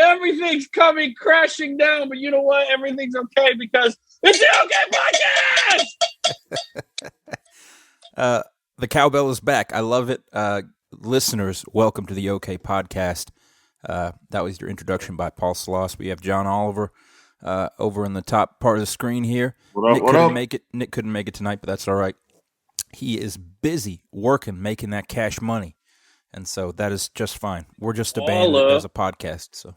everything's coming crashing down, but you know what? Everything's okay because it's the OK Podcast! The cowbell is back. I love it. Listeners, welcome to the OK Podcast. That was your introduction by Paul Sloss. We have John Oliver over in the top part of the screen here. Nick couldn't make it tonight, but that's all right. He is busy working, making that cash money. And so that is just fine. We're just a band that does a podcast. So,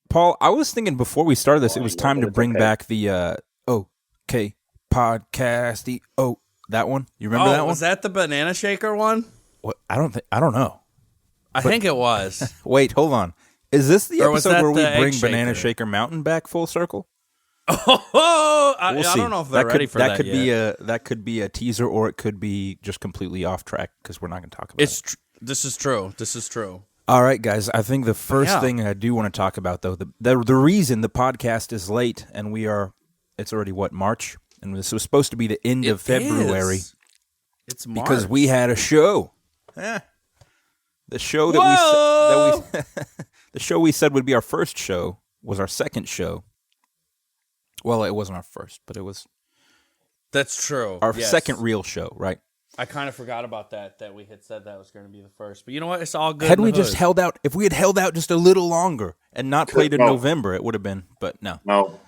Paul, I was thinking before we started this, it was time to bring back the OK Podcast. That one? You remember that one? Was that the banana shaker one? What? I don't know. I think it was. Wait, hold on. Is this the episode where we bring Banana shaker? Shaker Mountain back full circle? I don't know if they're ready for that yet. That could be a teaser, or it could be just completely off track because we're not going to talk about it. This is true. All right, guys. I think the first thing I do want to talk about, though, the reason the podcast is late and it's already, March? And this was supposed to be the end of February. It's March. Because we had a show. The show the show we said would be our first show was our second show. Well, it wasn't our first, but it was. That's true. Our second real show, right? I kind of forgot about that we had said that was going to be the first. But you know what? It's all good. Had we just held out, if we had held out just a little longer and not played in November, it would have been, but no.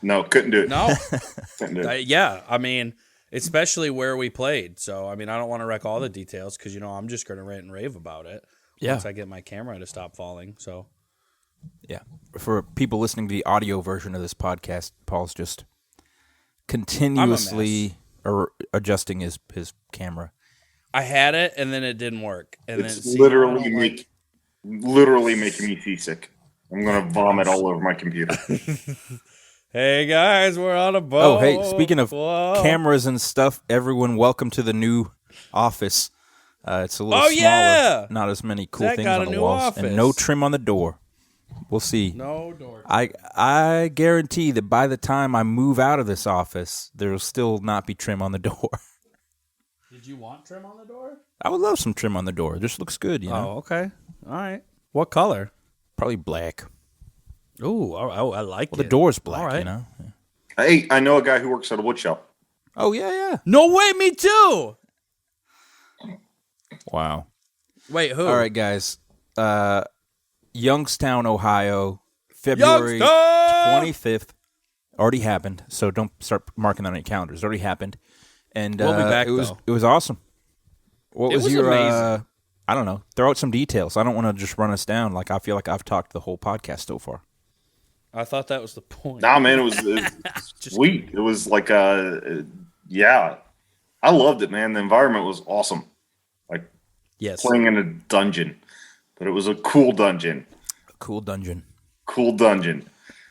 No, couldn't do it. No? Couldn't do it. Yeah, I mean, especially where we played. So, I mean, I don't want to wreck all the details because, I'm just going to rant and rave about it once I get my camera to stop falling, so. Yeah. For people listening to the audio version of this podcast, Paul's just continuously adjusting his camera. I had it, and then it didn't work. And it's literally making me seasick. I'm going to vomit all over my computer. Hey, guys, we're on a boat. Oh, hey, speaking of cameras and stuff, everyone, welcome to the new office. It's a little smaller, not as many cool things on the walls, office. And no trim on the door. We'll see. No door. I guarantee that by the time I move out of this office, there will still not be trim on the door. Did you want trim on the door? I would love some trim on the door. It just looks good, you know. Oh, okay. All right. What color? Probably black. Ooh, I like it. The door's black, you know. Yeah. Hey, I know a guy who works at a wood shop. Oh, yeah. No way, me too. Wow. Wait, who? All right, guys. Youngstown, Ohio, February 25th. Already happened, so don't start marking that on your calendars. It already happened. And we'll be back, it was awesome. What was your amazing. I don't know. Throw out some details. I don't want to just run us down. Like I feel like I've talked the whole podcast so far. I thought that was the point. Nah, man, it was sweet. It was like I loved it, man. The environment was awesome. Like playing in a dungeon, but it was a cool dungeon. Cool dungeon.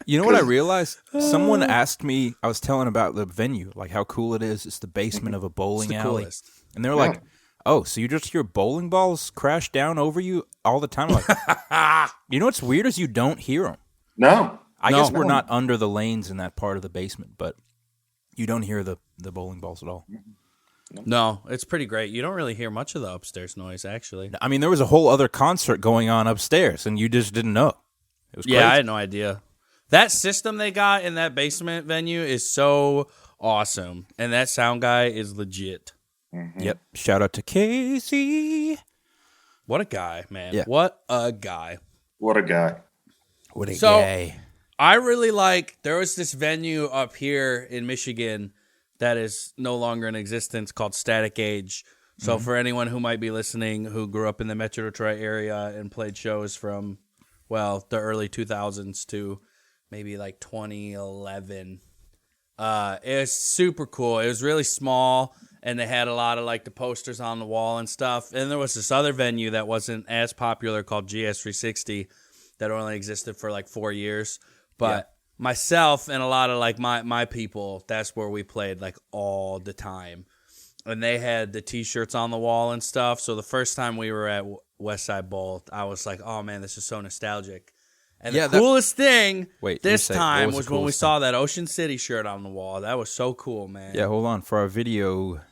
You know what I realized? Someone asked me, I was telling about the venue, like how cool it is. It's the basement of a bowling alley. Coolest. And they're like, oh, so you just hear bowling balls crash down over you all the time? I'm like, you know what's weird is you don't hear them. No. I guess we're not under the lanes in that part of the basement, but you don't hear the bowling balls at all. No, it's pretty great. You don't really hear much of the upstairs noise, actually. I mean, there was a whole other concert going on upstairs, and you just didn't know. It was crazy. Yeah, I had no idea. That system they got in that basement venue is so awesome, and that sound guy is legit. Mm-hmm. Yep. Shout out to Casey. What a guy, man. Yeah. What a guy. What a guy. I really there was this venue up here in Michigan that is no longer in existence called Static Age. So for anyone who might be listening who grew up in the Metro Detroit area and played shows from, the early 2000s to maybe like 2011, it was super cool. It was really small, and they had a lot of the posters on the wall and stuff. And there was this other venue that wasn't as popular called GS360 that only existed for 4 years. But myself and a lot of my people, that's where we played all the time. And they had the T-shirts on the wall and stuff. So the first time we were at Westside Bowl, I was like, oh man, this is so nostalgic. And the coolest thing this time was when we saw that Ocean City shirt on the wall. That was so cool, man. Yeah, hold on. For our video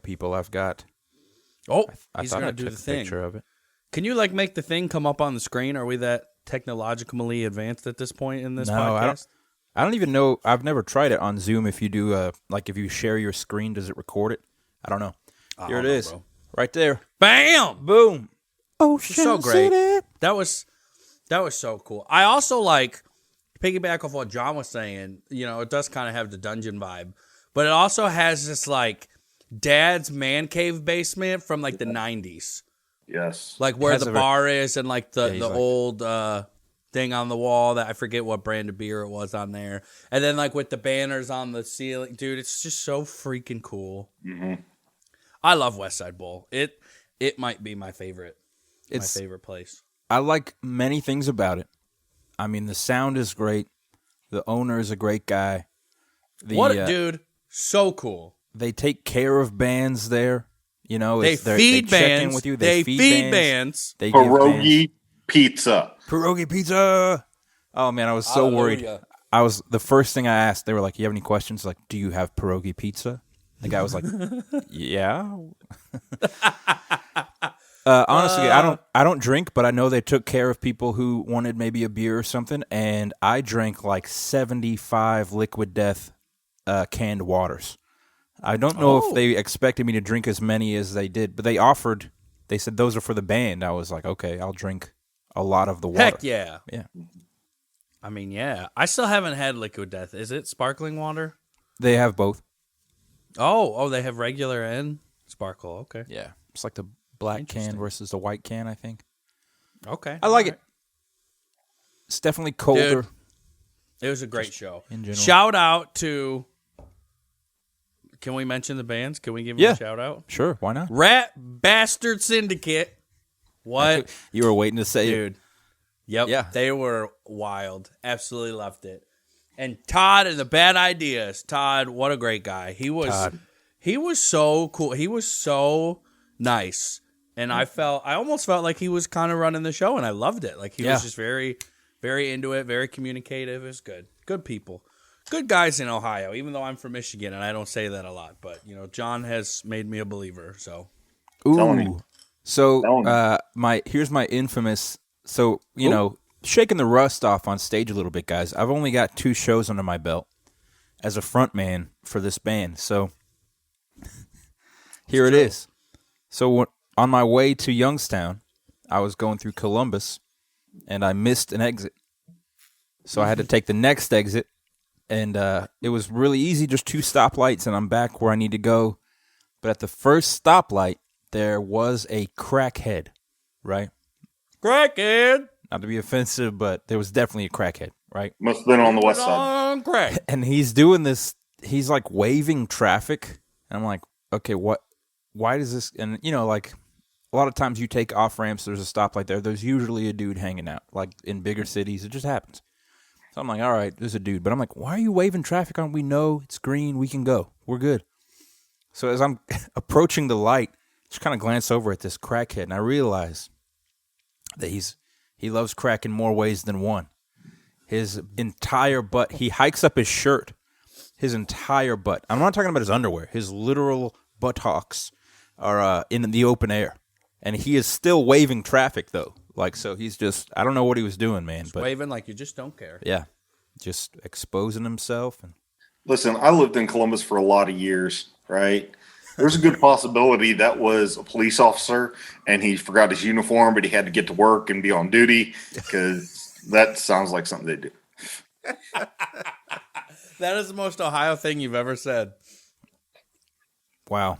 people, I've got. He's going to do the thing. Picture of it. Can you make the thing come up on the screen? Are we that technologically advanced at this point in this podcast? I don't even know. I've never tried it on Zoom. If you do, like if you share your screen, does it record it? I don't know. Here it is, bro. Right there. Bam, boom. Oh, so great. That was so cool. I also like piggyback off what John was saying. You know, it does kind of have the dungeon vibe, but it also has this like dad's man cave basement from like the 90s. Yes, like where the bar is and like the old thing on the wall that I forget what brand of beer it was on there, and then like with the banners on the ceiling, dude. It's just so freaking cool. Mm-hmm. I love Westside Bowl. It might be my favorite. It's my favorite place. I like many things about it. I mean, the sound is great. The owner is a great guy. Dude, so cool. They take care of bands there. You know, they feed bands. Check in with you. They feed bands. They pierogi pizza. Pierogi pizza. Oh man, I was so worried. The first thing I asked. They were like, "You have any questions?" Like, "Do you have pierogi pizza?" The guy was like, "Yeah." Honestly, I don't drink, but I know they took care of people who wanted maybe a beer or something, and I drank like 75 Liquid Death canned waters. I don't know if they expected me to drink as many as they did, but they said those are for the band. I was like, okay, I'll drink a lot of the water. Heck yeah. Yeah. I mean, yeah. I still haven't had Liquid Death. Is it sparkling water? They have both. Oh, they have regular and sparkle. Okay. Yeah. It's like the black can versus the white can, I think. Okay. I like it. It's definitely colder. Dude, it was a great show. In general. Shout out to... Can we mention the bands? Can we give them a shout out? Sure, why not? Rat Bastard Syndicate. What? You were waiting to say Dude. Yep. Yeah. They were wild. Absolutely loved it. And Todd and the Bad Ideas. Todd, what a great guy. He was so cool. He was so nice. And I almost felt like he was kind of running the show, and I loved it. Like he was just very, very into it, very communicative. It was good. Good people. Good guys in Ohio, even though I'm from Michigan, and I don't say that a lot. But, you know, John has made me a believer, so. Ooh. So, here's my infamous, you know, shaking the rust off on stage a little bit, guys. I've only got 2 shows under my belt as a front man for this band. So, here it is. So, on my way to Youngstown, I was going through Columbus, and I missed an exit. So, I had to take the next exit. And it was really easy, just 2 stoplights, and I'm back where I need to go. But at the first stoplight, there was a crackhead, right? Crackhead! Not to be offensive, but there was definitely a crackhead, right? Must have been on the west side. Crack. And he's doing this, he's like waving traffic. And I'm like, okay, why does this, and you know, like a lot of times you take off ramps, there's a stoplight there. There's usually a dude hanging out. Like in bigger cities, it just happens. So I'm like, all right, there's a dude. But I'm like, why are you waving traffic on? We know it's green. We can go. We're good. So as I'm approaching the light, just kind of glance over at this crackhead, and I realize that he loves crack in more ways than one. His entire butt, he hikes up his shirt, his entire butt. I'm not talking about his underwear. His literal buttocks are in the open air. And he is still waving traffic, though. Like, so he's just, I don't know what he was doing, man. But waving like you just don't care. Yeah. Just exposing himself. And listen, I lived in Columbus for a lot of years, right? There's a good possibility that was a police officer and he forgot his uniform, but he had to get to work and be on duty because that sounds like something they do. That is the most Ohio thing you've ever said. Wow.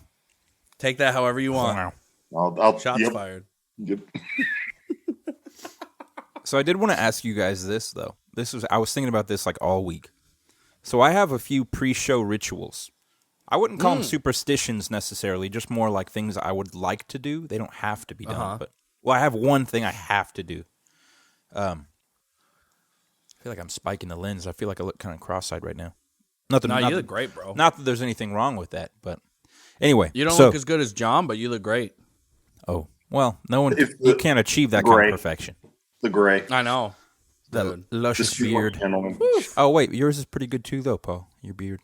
Take that however you want. Wow. Shots fired. Yep. So I did want to ask you guys this, though. I was thinking about this like all week. So I have a few pre-show rituals. I wouldn't call them superstitions necessarily, just more like things I would like to do. They don't have to be done. But I have one thing I have to do. I feel like I'm spiking the lens. I feel like I look kind of cross-eyed right now. You look great, bro. Not that there's anything wrong with that, but anyway. You don't look as good as John, but you look great. Oh, well, you can't achieve that kind of perfection. The gray. I know. That luscious beard. Oh, wait, yours is pretty good too, though, Paul. Your beard.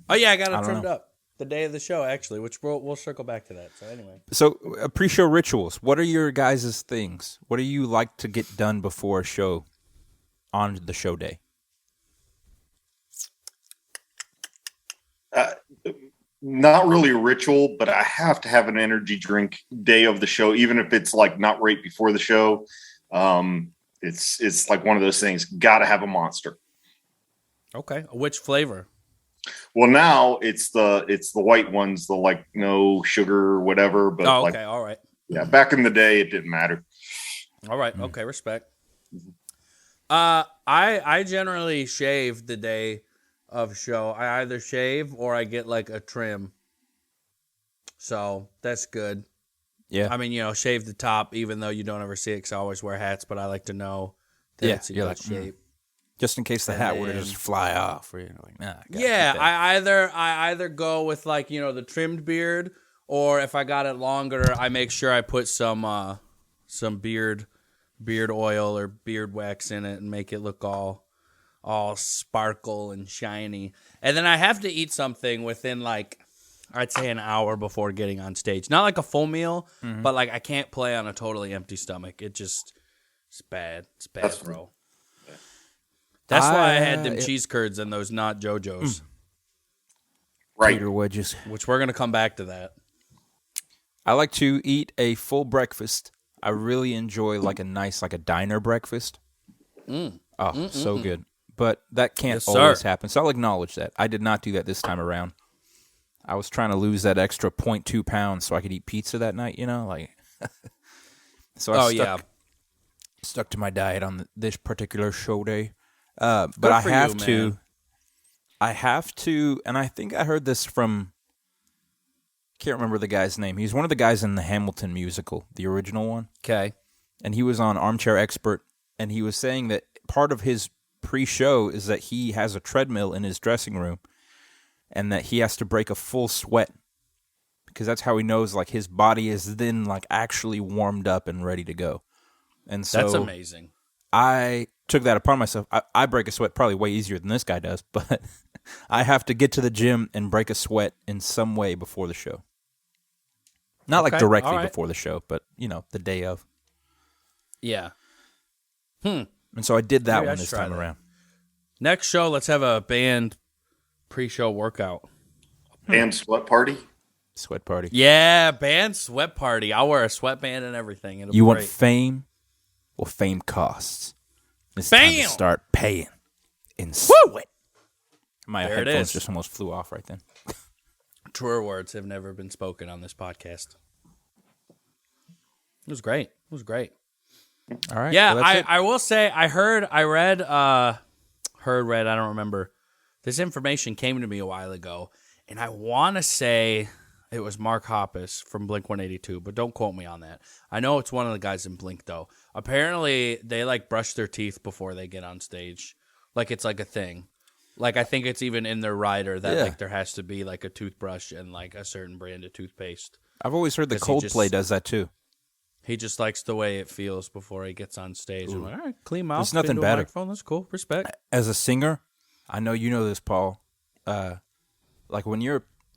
Oh, yeah, I got it trimmed up. the day of the show, actually, which we'll circle back to that. So anyway. So pre-show rituals. What are your guys' things? What do you like to get done before a show on the show day? Not really a ritual, but I have to have an energy drink day of the show, even if it's like not right before the show. It's like one of those things. Got to have a Monster. Okay, which flavor? Well, now it's the white ones, the like no sugar or whatever. But okay, all right. Yeah, back in the day, it didn't matter. All right, okay, respect. I generally shave the day of show. I either shave or I get like a trim. So that's good. Yeah. I mean, shave the top, even though you don't ever see it because I always wear hats, but I like to know that it's in good shape. Just in case the hat were to just fly off. Or, like, nah. Yeah, I either go with like, the trimmed beard, or if I got it longer, I make sure I put some beard oil or beard wax in it and make it look all sparkle and shiny. And then I have to eat something within like, I'd say an hour before getting on stage. Not like a full meal, but like I can't play on a totally empty stomach. It's bad. It's bad, bro. That's why I had them cheese curds and those not JoJo's. Right. Peter wedges. Which we're going to come back to that. I like to eat a full breakfast. I really enjoy like a diner breakfast. So good. But that can't always happen. So I'll acknowledge that. I did not do that this time around. I was trying to lose that extra 0.2 pounds so I could eat pizza that night, So I stuck to my diet on this particular show day. But I have to, and I think I heard this from, can't remember the guy's name. He's one of the guys in the Hamilton musical, the original one. Okay. And he was on Armchair Expert, and he was saying that part of his pre-show is that he has a treadmill in his dressing room, and that he has to break a full sweat, because that's how he knows like his body is then like actually warmed up and ready to go. And so that's amazing. I took that upon myself. I break a sweat probably way easier than this guy does, but I have to get to the gym and break a sweat in some way before the show. Not like directly before the show, but the day of. Yeah. And so I did that one this time around. Next show, let's have a band pre-show workout. Band sweat party? Sweat party. Yeah, band sweat party. I'll wear a sweatband and everything. It'll you be want great. fame? Well, fame costs. It's Bam! time to start paying in sweat. My There it headphones is. just almost flew off right then. Truer words have never been spoken on this podcast. It was great. All right. Yeah, well, that's I will say I read, I don't remember. This information came to me a while ago, and I want to say it was Mark Hoppus from Blink-182, but don't quote me on that. I know it's one of the guys in Blink, though. Apparently, they, like, brush their teeth before they get on stage. Like, it's like a thing. Like, I think it's even in their rider that, like, there has to be, like, a toothbrush and, like, a certain brand of toothpaste. I've always heard that Coldplay does that, too. He just likes the way it feels before he gets on stage. I'm like, all right, clean mouth. There's nothing better. Microphone. That's cool. Respect. As a singer, I know you know this, Paul. Like when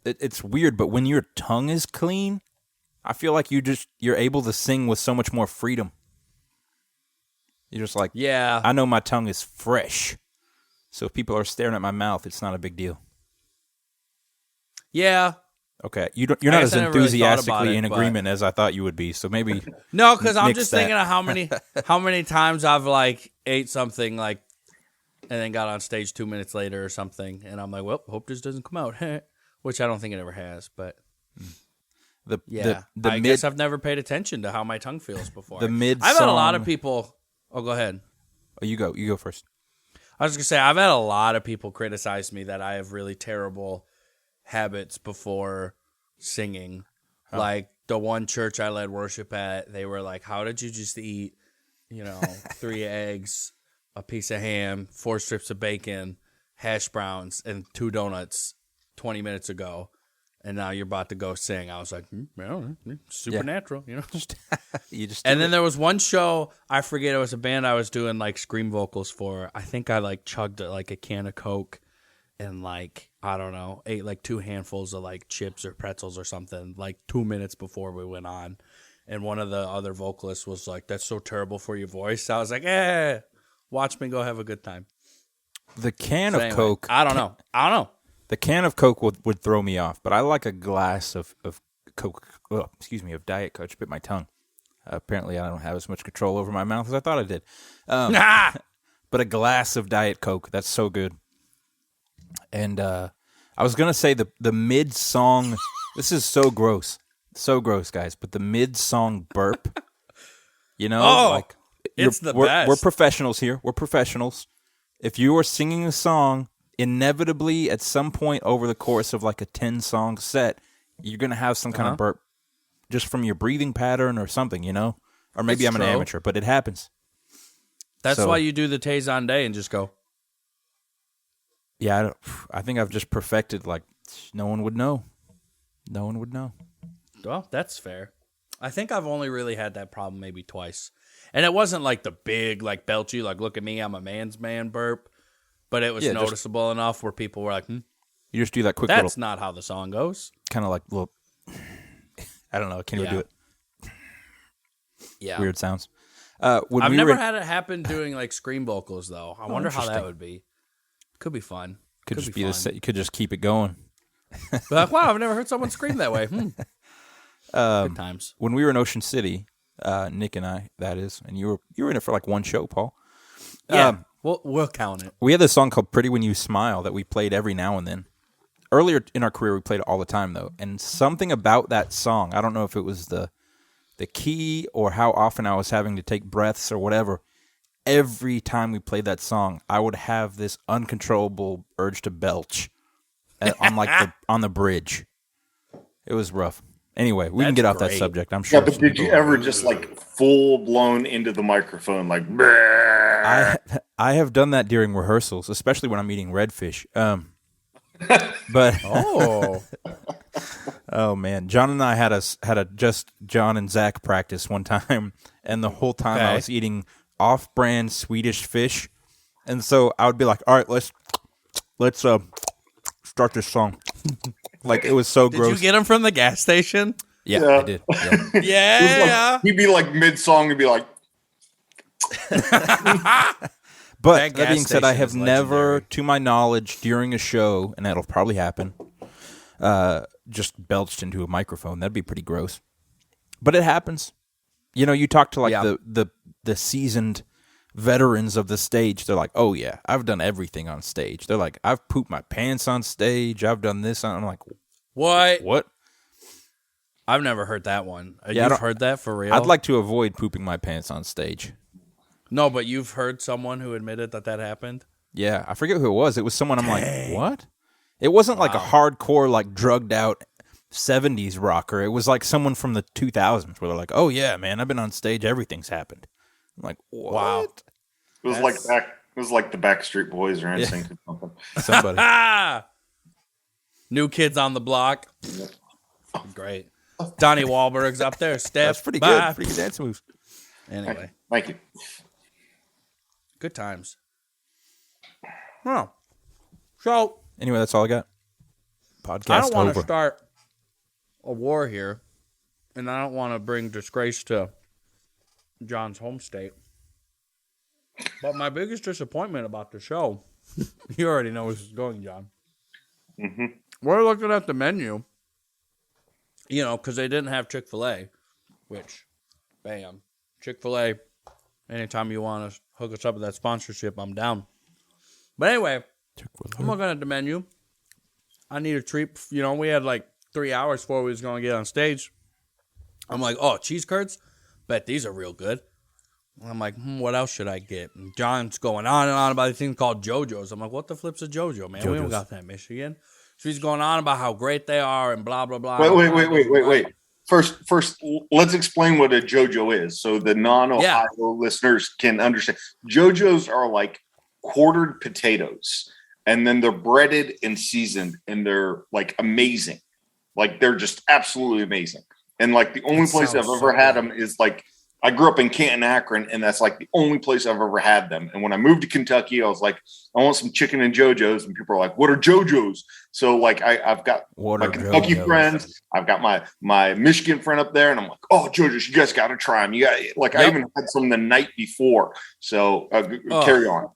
it's weird, but when your tongue is clean, I feel like you're able to sing with so much more freedom. You're just like, yeah, I know my tongue is fresh, so if people are staring at my mouth, it's not a big deal. Yeah. Okay, you're not as enthusiastically in agreement as I thought you would be. So maybe no, because I'm just thinking of how many times I've like ate something like, and then got on stage 2 minutes later or something, and I'm like, well, hope this doesn't come out, which I don't think it ever has. But I guess I've never paid attention to how my tongue feels before. I've had a lot of people. Oh, go ahead. Oh, you go first. I was gonna say I've had a lot of people criticize me that I have really terrible habits before singing. Like the one church I led worship at, they were like, how did you just eat 3 eggs, a piece of ham, 4 strips of bacon, hash browns, and 2 donuts 20 minutes ago, and now you're about to go sing? I was like, supernatural. You just and then there was one show, I forget, it was a band I was doing like scream vocals for. I think I like chugged like a can of Coke, and like, I don't know, ate like 2 handfuls of like chips or pretzels or something like 2 minutes before we went on. And one of the other vocalists was like, "That's so terrible for your voice." I was like, watch me go have a good time. The can of Coke. I don't know. The can of Coke would throw me off, but I like a glass of Coke. Oh, excuse me, of Diet Coke. I just bit my tongue. Apparently, I don't have as much control over my mouth as I thought I did. But a glass of Diet Coke, that's so good. And I was going to say the mid-song, this is so gross. So gross, guys. But the mid-song burp, it's the best. We're professionals here. We're professionals. If you are singing a song, inevitably at some point over the course of like a 10-song set, you're going to have some kind of burp just from your breathing pattern or something, Or maybe I'm an amateur, but it happens. That's why you do the Tay Day and just go. Yeah, I think I've just perfected, like, no one would know. No one would know. Well, that's fair. I think I've only really had that problem maybe twice. And it wasn't like the big, like, belchy, like, look at me, I'm a man's man burp. But it was noticeable enough where people were like, You just do that quick that's not how the song goes. Kind of like, little, I don't know, I can't even do it. Yeah. Weird sounds. I've never had it happen doing, like, scream vocals, though. I wonder how that would be. Could be fun. Could just be fun. You could just keep it going. Like, wow, I've never heard someone scream that way. Good times. When we were in Ocean City, Nick and I, that is, and you were in it for like one show, Paul. Yeah, we'll count it. We had this song called "Pretty When You Smile" that we played every now and then. Earlier in our career, we played it all the time though, and something about that song, I don't know if it was the key or how often I was having to take breaths or whatever. Every time we played that song, I would have this uncontrollable urge to belch on the bridge. It was rough. Anyway, we can get off that subject. I'm sure. Yeah, but did you ever just like full blown into the microphone like? I have done that during rehearsals, especially when I'm eating redfish. But oh man, John and I had a just John and Zach practice one time, and the whole time I was eating off-brand Swedish fish, and so I would be like, "All right, let's start this song." Like it was so gross. Did you get them from the gas station? Yeah. I did. Yeah. Yeah. He'd be like mid-song and be like. But that being said, I have never, to my knowledge, during a show, and that'll probably happen, just belched into a microphone. That'd be pretty gross. But it happens. You talk to like the seasoned veterans of the stage. They're like, "Oh yeah, I've done everything on stage." They're like, "I've pooped my pants on stage. I've done this." I'm like, "What? I've never heard that one. You've heard that for real? I'd like to avoid pooping my pants on stage. No, but you've heard someone who admitted that happened? Yeah, I forget who it was. It was someone I'm like, what? It wasn't like a hardcore, like drugged out 70s rocker. It was like someone from the 2000s where they're like, "Oh yeah, man, I've been on stage. Everything's happened." I'm like, what? Wow. It was like the Backstreet Boys or NSYNC or something. Somebody. New Kids on the Block. Great. Donnie Wahlberg's up there. Step. That's pretty good. Pretty good dance moves. Anyway. Thank you. Good times. Well, so anyway, that's all I got. Podcast I don't want over. to start a war here, and I don't want to bring disgrace to John's home state. But my biggest disappointment about the show, you already know where this is going, John. Mm-hmm. We're looking at the menu, because they didn't have Chick-fil-A, which, bam, Chick-fil-A, anytime you want to hook us up with that sponsorship, I'm down. But anyway, I'm looking at the menu. I need a treat. We had like 3 hours before we was going to get on stage. I'm like, oh, cheese curds? Bet these are real good. And I'm like, what else should I get? And John's going on and on about these thing called JoJo's. I'm like, what the flip's a JoJo, man? We don't got that in Michigan. So he's going on about how great they are and blah, blah, blah. Wait. First, let's explain what a JoJo is so the non-Ohio listeners can understand. JoJo's are like quartered potatoes, and then they're breaded and seasoned, and they're like amazing. Like they're just absolutely amazing. And like the only place I've ever had them is like I grew up in Canton, Akron, and that's like the only place I've ever had them. And when I moved to Kentucky, I was like, I want some chicken and JoJo's. And people are like, what are JoJo's? So like I've got my Kentucky friends. I've got my Michigan friend up there. And I'm like, oh, JoJo's, you guys got to try them. You got like, I even had some the night before. So carry on.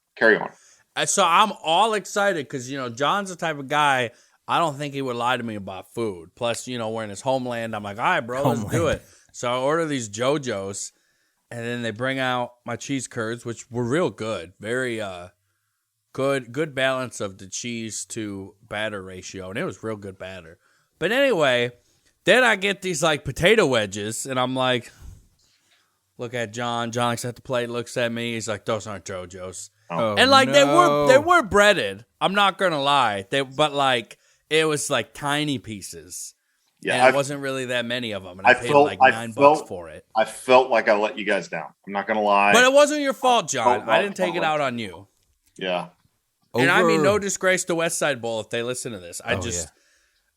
So I'm all excited because, John's the type of guy, I don't think he would lie to me about food. Plus, we're in his homeland. I'm like, all right, bro, let's do it. So I order these JoJo's, and then they bring out my cheese curds, which were real good. Very good balance of the cheese to batter ratio, and it was real good batter. But anyway, then I get these like potato wedges, and I'm like, look at John. John looks at the plate, looks at me. He's like, those aren't JoJo's. Oh, and like no. they were breaded. I'm not gonna lie. But like it was like tiny pieces. Yeah, and it wasn't really that many of them, and I paid like $9 for it. I felt like I let you guys down. I'm not gonna lie, but it wasn't your fault, John. I didn't take it out on you. Yeah, and I mean no disgrace to Westside Bowl if they listen to this.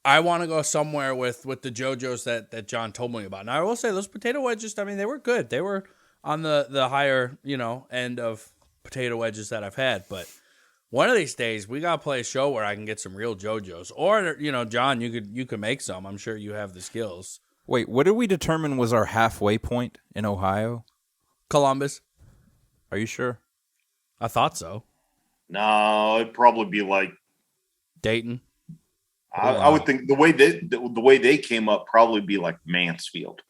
I want to go somewhere with the JoJo's that John told me about. And I will say those potato wedges, I mean, they were good. They were on the higher end of potato wedges that I've had, but. One of these days, we gotta play a show where I can get some real JoJo's, or John, you could make some. I'm sure you have the skills. Wait, what did we determine was our halfway point in Ohio? Columbus. Are you sure? I thought so. No, it'd probably be like Dayton. I would think the way they came up probably be like Mansfield.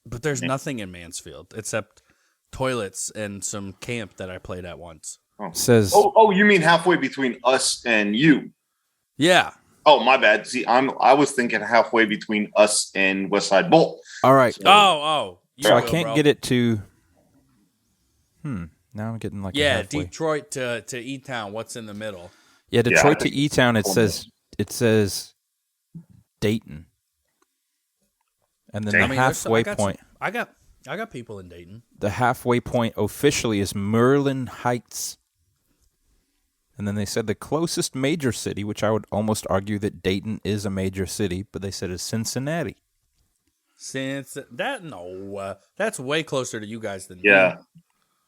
But there's nothing in Mansfield except toilets and some camp that I played at once. Says you mean halfway between us and you? Yeah. Oh, my bad. See, I was thinking halfway between us and Westside Bowl. All right. So I can't get it to. Now I'm getting like Detroit to E-Town. What's in the middle? Yeah, Detroit to E-Town. It says Dayton, and then the halfway point. I got people in Dayton. The halfway point officially is Merlin Heights. And then they said the closest major city, which I would almost argue that Dayton is a major city, but they said is Cincinnati. That's way closer to you guys than me.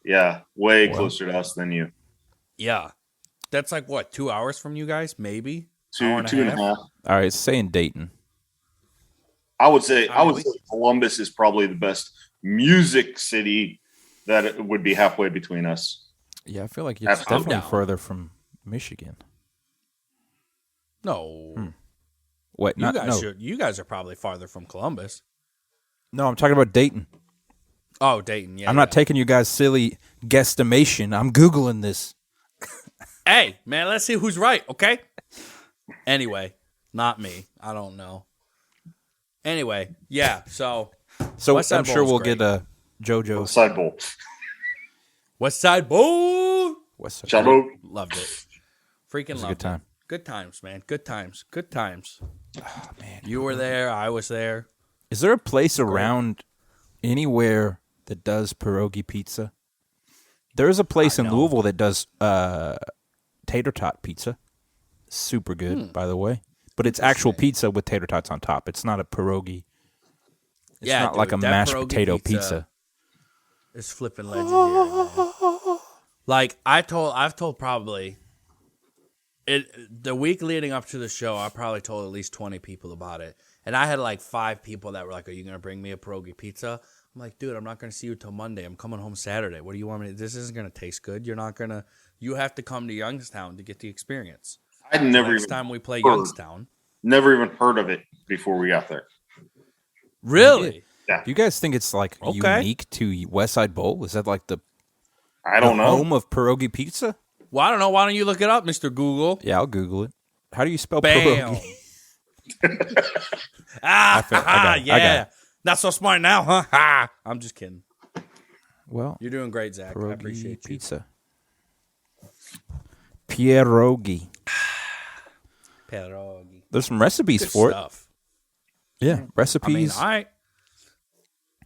Yeah, way closer to us than you. Yeah. That's like, what, 2 hours from you guys? Maybe? Two and a half. All right, it's saying Dayton. I would say Columbus is probably the best music city that it would be halfway between us. Yeah, I feel like it's definitely further from Michigan. No. What? You guys are probably farther from Columbus. No, I'm talking about Dayton. Oh, Dayton, yeah. I'm not taking you guys' silly guesstimation. I'm Googling this. Hey, man, let's see who's right, okay? Anyway, not me. I don't know. Anyway, yeah, so I'm sure we'll get a JoJo's. Westside Bowl. Westside Bowl. Westside Bowl. Loved it. Freaking loved it. Good time. Good times, man. Good times. Good times. Oh, man. You were there. I was there. Is there a place around anywhere that does pierogi pizza? There is a place in Louisville that does tater tot pizza. Super good, by the way. But it's actual pizza with tater tots on top. It's not a pierogi. It's not like a mashed potato pizza. It's flipping legendary, man. Like I've told probably the week leading up to the show, I probably told at least 20 people about it. And I had like 5 people that were like, "Are you gonna bring me a pierogi pizza?" I'm like, "Dude, I'm not gonna see you till Monday. I'm coming home Saturday. What do you want me to? This isn't gonna taste good. You have to come to Youngstown to get the experience." Next time we play Youngstown. Never even heard of it before we got there. Really? Yeah. Do you guys think it's like unique to Westside Bowl? Is that like the home of pierogi pizza? Well, I don't know. Why don't you look it up, Mr. Google? Yeah, I'll Google it. How do you spell Bam. pierogi? I got it. Not so smart now, huh? I'm just kidding. Well, you're doing great, Zach. I appreciate you. Pizza. Pierogi. Pierogi. There's some recipes Good for stuff. it. Yeah, recipes. I mean,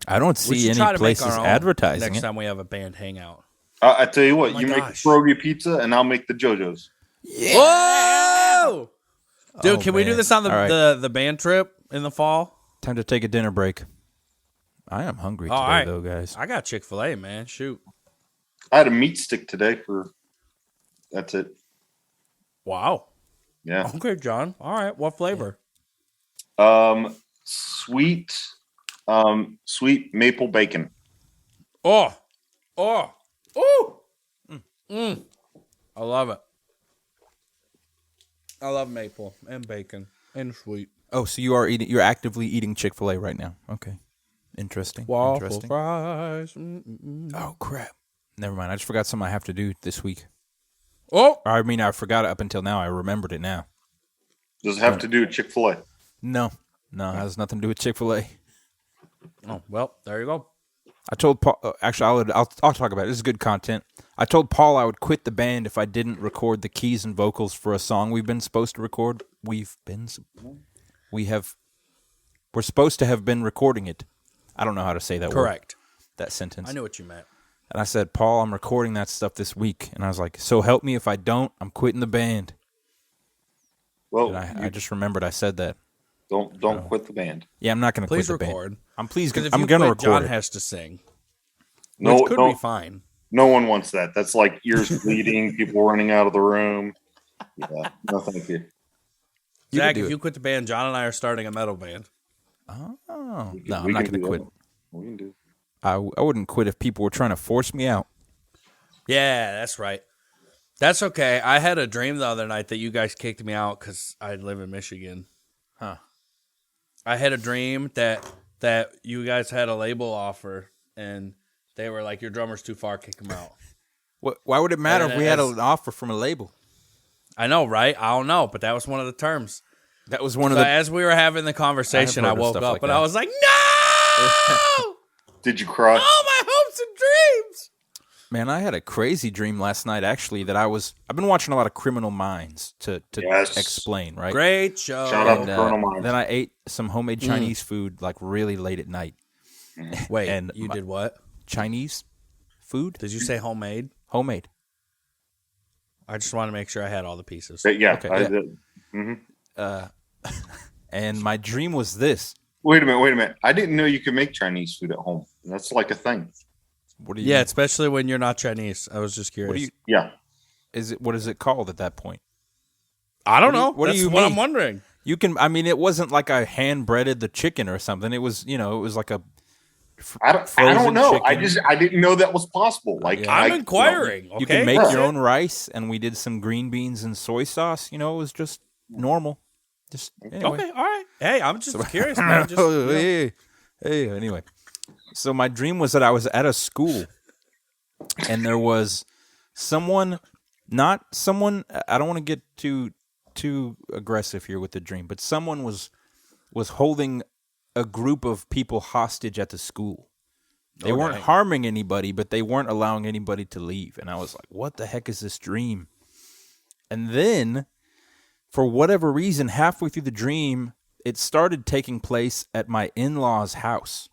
I don't see any places advertising next time we have a band hangout. I tell you what, you make the pierogi pizza, and I'll make the JoJo's. Yeah! Whoa! Dude, can we do this on the band trip in the fall? Time to take a dinner break. I am hungry today, though, guys. I got Chick-fil-A, man. Shoot. I had a meat stick today that's it. Wow. Yeah. Okay, John. All right. What flavor? Sweet maple bacon. Oh. I love it. I love maple and bacon and sweet. Oh, so you're actively eating Chick-fil-A right now. Okay. Interesting. Waffle Interesting. fries. Oh, crap. Never mind. I just forgot something I have to do this week. Oh. I mean, I forgot it up until now. I remembered it now. Does it have to do with Chick-fil-A? No, it has nothing to do with Chick-fil-A. Oh, well, there you go. I told Paul. Actually, I'll talk about it. This is good content. I told Paul I would quit the band if I didn't record the keys and vocals for a song we've been supposed to record. We're supposed to have been recording it. I don't know how to say that Correct. word. That sentence. I knew what you meant. And I said, Paul, I'm recording that stuff this week. And I was like, so help me if I don't, I'm quitting the band. Well, and I just remembered I said that. Don't quit the band. Yeah, I'm not going to quit the record. band. I'm going to record. John it. has to sing. No, which could be fine. No one wants that. That's like ears bleeding, people running out of the room. Yeah, no, thank you. Zach, if you quit the band, John and I are starting a metal band. Oh, no, I'm not going to quit. We can do it. I wouldn't quit if people were trying to force me out. Yeah, that's right. That's okay. I had a dream the other night that you guys kicked me out because I live in Michigan. Huh. I had a dream that you guys had a label offer, and they were like, your drummer's too far, kick him out. Why would it matter if we had an offer from a label? I know, right? I don't know, but that was one of the terms. That was one of the... As we were having the conversation, I woke up, and I was like, no! Did you cry? All my hopes and dreams! Man, I had a crazy dream last night, actually, that I've been watching a lot of Criminal Minds to explain, right? Great show. Shout out to Criminal Minds. Then I ate some homemade Chinese food, like, really late at night. Wait, and you did what? Chinese food. Did you say homemade? Homemade. I just want to make sure I had all the pieces. Yeah. Okay, I did. Mm-hmm. And my dream was this. Wait a minute. I didn't know you could make Chinese food at home. That's like a thing. What do you? Yeah, especially when you're not Chinese. I was just curious. Yeah. What is it called at that point? I don't know. What do you mean? I'm wondering. You can. I mean, it wasn't like I hand breaded the chicken or something. It was, it was like a. I don't know. Chicken. I didn't know that was possible. Like I'm inquiring. You can make your own rice, and we did some green beans and soy sauce. It was just normal. Just anyway. Okay, all right. Hey, I'm just curious, man. Hey, anyway. So my dream was that I was at a school, and there was someone. I don't want to get too aggressive here with the dream, but someone was holding a group of people hostage at the school. They weren't harming anybody, but they weren't allowing anybody to leave. And I was like, what the heck is this dream? And then, for whatever reason, halfway through the dream, it started taking place at my in-laws' house.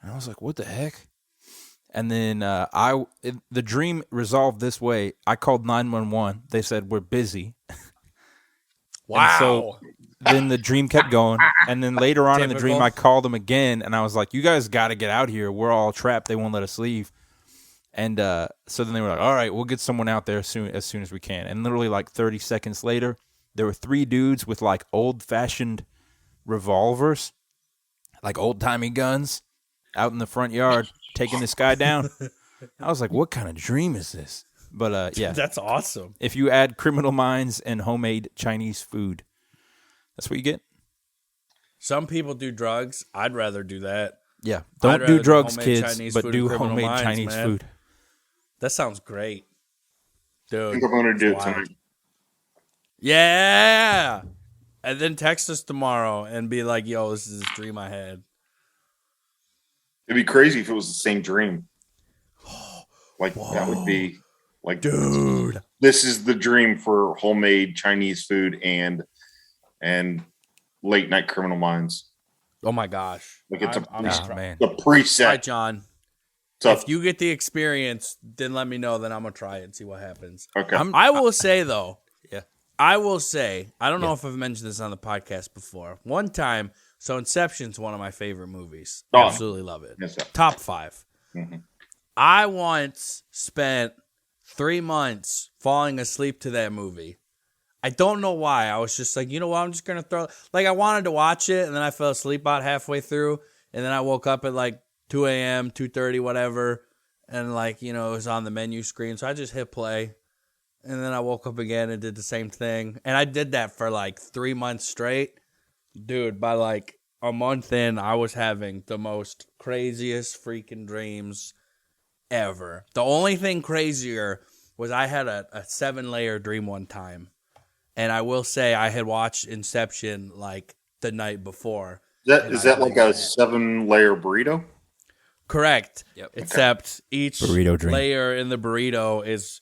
And I was like, what the heck? And then the dream resolved this way. I called 911. They said, we're busy. Wow. And so then the dream kept going. And then later on in the dream, I called them again. And I was like, you guys got to get out here. We're all trapped. They won't let us leave. And so then they were like, all right, we'll get someone out there as soon as we can. And literally like 30 seconds later, there were 3 dudes with like old-fashioned revolvers, like old-timey guns, out in the front yard taking this guy down. I was like, what kind of dream is this? But yeah. That's awesome. If you add Criminal Minds and homemade Chinese food, that's what you get. Some people do drugs. I'd rather do that. Yeah. Don't do drugs, kids, Chinese but do homemade Minds, Chinese food. That sounds great. Dude. I think I'm going to do it tonight. Yeah. And then text us tomorrow and be like, yo, this is this dream I had. It'd be crazy if it was the same dream. Like, that would be like, dude, this is the dream for homemade Chinese food and late night Criminal Minds. Oh my gosh. Like it's man. The preset. All right, John. So, if you get the experience, then let me know. Then I'm going to try it and see what happens. Okay. I will say, though. Yeah. I will say, I don't know if I've mentioned this on the podcast before. One time, So Inception's one of my favorite movies. Oh. Absolutely love it. Yes, sir. Top 5. Mm-hmm. I once spent 3 months falling asleep to that movie. I don't know why. I was just like, you know what? I'm just going to throw... Like, I wanted to watch it, and then I fell asleep about halfway through, and then I woke up at, like, 2 a.m., 2:30, whatever, and, like, you know, it was on the menu screen, so I just hit play, and then I woke up again and did the same thing, and I did that for, like, 3 months straight. Dude, by, like, a month in, I was having the most craziest freaking dreams ever. The only thing crazier was I had a 7-layer dream one time. And I will say I had watched Inception like the night before. Is that like a 7-layer burrito? Correct. Yep. Except each Burrito dream. layer in the burrito is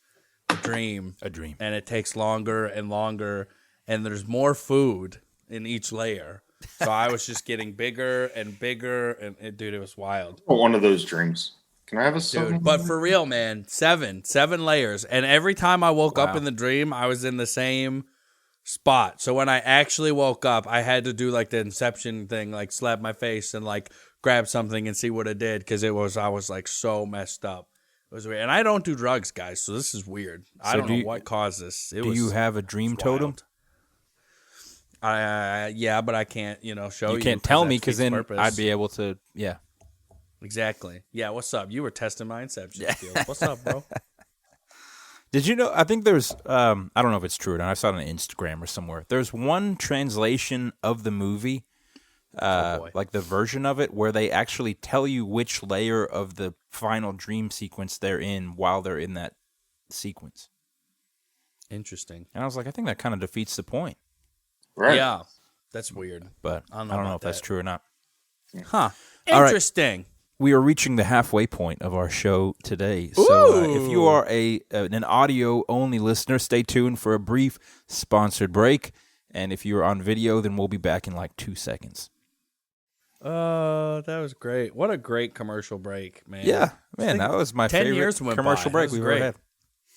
a dream. A dream. And it takes longer and longer. And there's more food in each layer. So I was just getting bigger and bigger. And dude, it was wild. One of those dreams. Can I have a 7? Dude, but for real, man, 7 layers. And every time I woke up in the dream, I was in the same spot. So when I actually woke up, I had to do like the Inception thing, like slap my face and like grab something and see what it did, because I was like so messed up. It was weird. And I don't do drugs, guys, so this is weird. I don't know what caused this. Do you have a dream totem? Yeah, but I can't, show you. You can't tell me, because then I'd be able to, yeah. Exactly. Yeah, what's up? You were testing my Inception skills. What's up, bro? Did you know, I think there's, I don't know if it's true or not, I saw it on Instagram or somewhere. There's one translation of the movie, like the version of it, where they actually tell you which layer of the final dream sequence they're in while they're in that sequence. Interesting. And I was like, I think that kind of defeats the point. Right. Yeah, that's weird. But I don't know if that's true or not. Huh. All right. Interesting. We are reaching the halfway point of our show today. So if you are an audio-only listener, stay tuned for a brief sponsored break. And if you're on video, then we'll be back in like 2 seconds. Oh, that was great. What a great commercial break, man. Yeah, man, that was my 10 favorite years went commercial by. break we've ever had.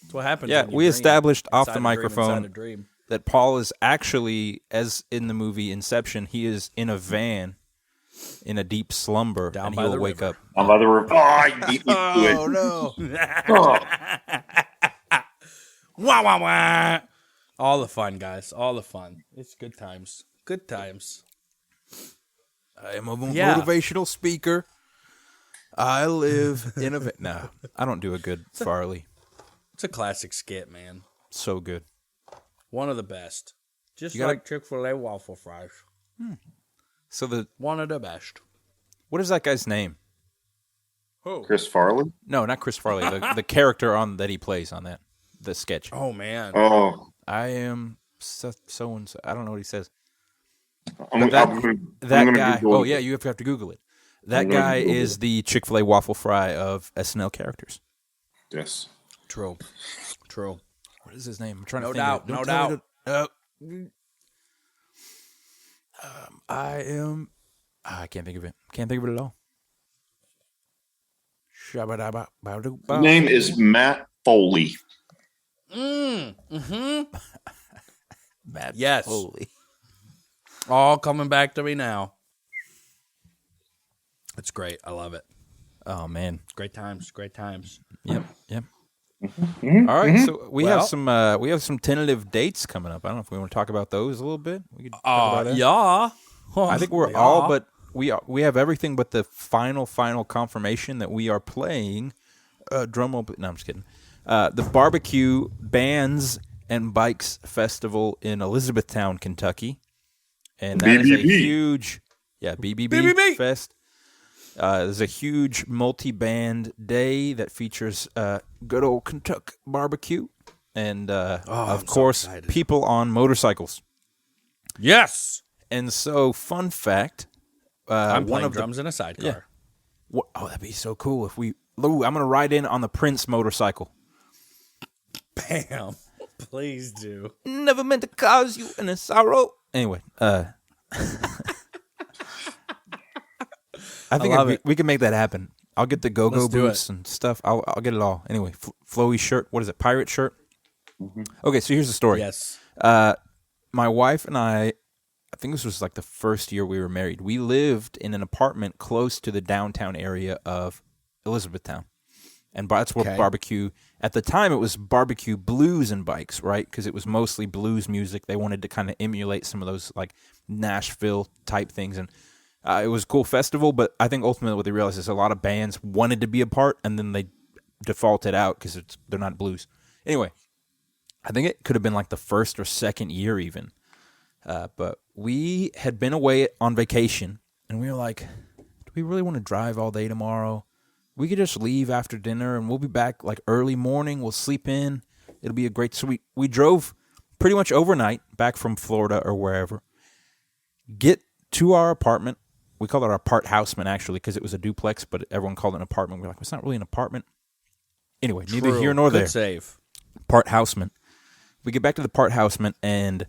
That's what happens. Yeah, when you we dream established off inside the a dream microphone inside a dream. that Paul is actually, as in the movie Inception, he is in a van in a deep slumber, Down and by he will the wake river. up. I'm by the river. Oh, you beat me to it. Oh, no. Oh. Wah, wah, wah. All the fun, guys. All the fun. It's good times. Good times. I am a motivational speaker. I live in a van. No, I don't do a good Farley. It's a classic skit, man. So good. One of the best. Just You gotta- like Chick-fil-A waffle fries. So One of the best. what is that guy's name? Who? Chris Farley? No, not Chris Farley. The character that he plays on the sketch. Oh, man. Oh. I am so and so. I don't know what he says. I'm gonna Guy. Google Oh it. yeah, you have to Google it. That guy is the Chick-fil-A waffle fry of SNL characters. Yes. True. What is his name? I'm trying No to think doubt, of it. no Don't tell doubt. me I can't think of it. Can't think of it at all. His name is Matt Foley. Mm-hmm. Matt Yes. Foley. All coming back to me now. It's great. I love it. Oh man. Great times. Great times. Yep. Mm-hmm. All right, so we have some tentative dates coming up. I don't know if we want to talk about those a little bit. We could talk about that. Yeah. I think we're all, but we have everything but the final confirmation that we are playing. Drum roll. No, I'm just kidding. The Barbecue Bands and Bikes Festival in Elizabethtown, Kentucky, and that is a huge, BBB Fest. There's a huge multi-band day that features good old Kentucky barbecue and, of course, people on motorcycles. Yes. And so, fun fact. I'm playing drums in a sidecar. Yeah. Oh, that'd be so cool if we... Lou, I'm going to ride in on the Prince motorcycle. Bam. Please do. Never meant to cause you any sorrow. Anyway, I think we can make that happen. I'll get the go-go boots and stuff. I'll get it all. Anyway, flowy shirt. What is it? Pirate shirt? Mm-hmm. Okay, so here's the story. Yes. My wife and I I think this was like the first year we were married. We lived in an apartment close to the downtown area of Elizabethtown. And that's where barbecue, at the time it was barbecue blues and bikes, right? Because it was mostly blues music. They wanted to kind of emulate some of those like Nashville type things. And it was a cool festival, but I think ultimately what they realized is a lot of bands wanted to be a part, and then they defaulted out because they're not blues. Anyway, I think it could have been like the first or second year even. But we had been away on vacation, and we were like, do we really want to drive all day tomorrow? We could just leave after dinner, and we'll be back like early morning. We'll sleep in. It'll be a great... So we drove pretty much overnight back from Florida or wherever. Get to our apartment. We called it our part houseman, actually, because it was a duplex, but everyone called it an apartment. We're like, it's not really an apartment. Anyway, neither here nor there. Good save. Part houseman. We get back to the part houseman, and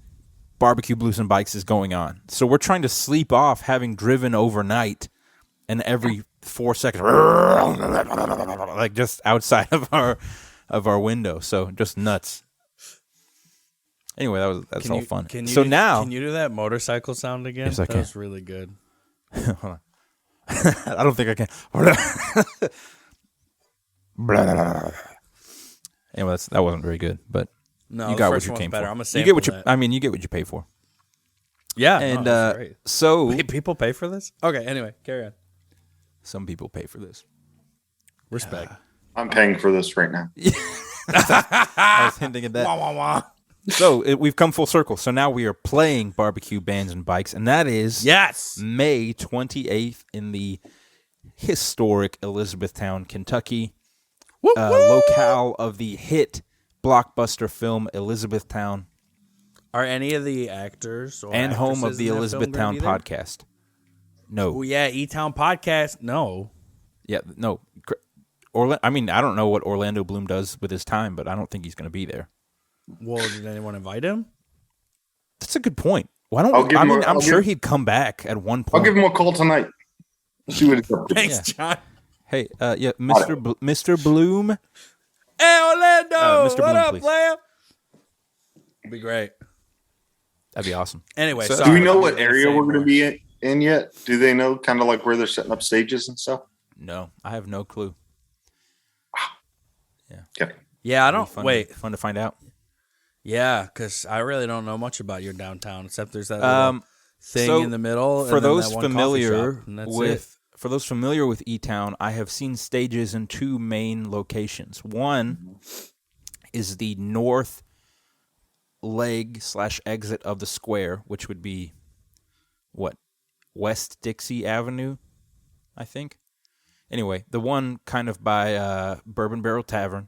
barbecue blues and bikes is going on. So we're trying to sleep off having driven overnight, and every 4 seconds, like just outside of our window. So just nuts. Anyway, that's all fun. So now, can you do that motorcycle sound again? Yes, I can. That was really good. Hold on. I don't think I can. Anyway, that wasn't very good, but no, you got what you came better. for. I'm you get what you. I mean, you get what you pay for. Yeah, and that's great. So wait, people pay for this. Okay, anyway, carry on. Some people pay for this. Respect. I'm paying for this right now. I was hinting at that. Wah, wah, wah. So we've come full circle. So now we are playing barbecue bands and bikes, and that is May 28th in the historic Elizabethtown, Kentucky, locale of the hit blockbuster film Elizabethtown. Are any of the actors and home of the Elizabethtown podcast? No. Oh yeah, E-Town podcast. No. Yeah, no. I mean, I don't know what Orlando Bloom does with his time, but I don't think he's going to be there. Well, did anyone invite him? That's a good point. Why don't I'm sure he'd come back at one point. I'll give him a call tonight. See what he's up to. Thanks, John. Hey, Mr. Bloom. Hey, Orlando. Mr. Bloom, what up, please. player? It'd be great. That'd be awesome. Anyway, so, do we know what area we're going to be in yet? Do they know kind of like where they're setting up stages and stuff? No, I have no clue. Yeah. Okay. Yeah, I don't. Fun to find out. Yeah, because I really don't know much about your downtown, except there's that little thing in the middle. For those familiar with E-Town, I have seen stages in two main locations. One is the north leg / exit of the square, which would be West Dixie Avenue, I think. Anyway, the one kind of by Bourbon Barrel Tavern,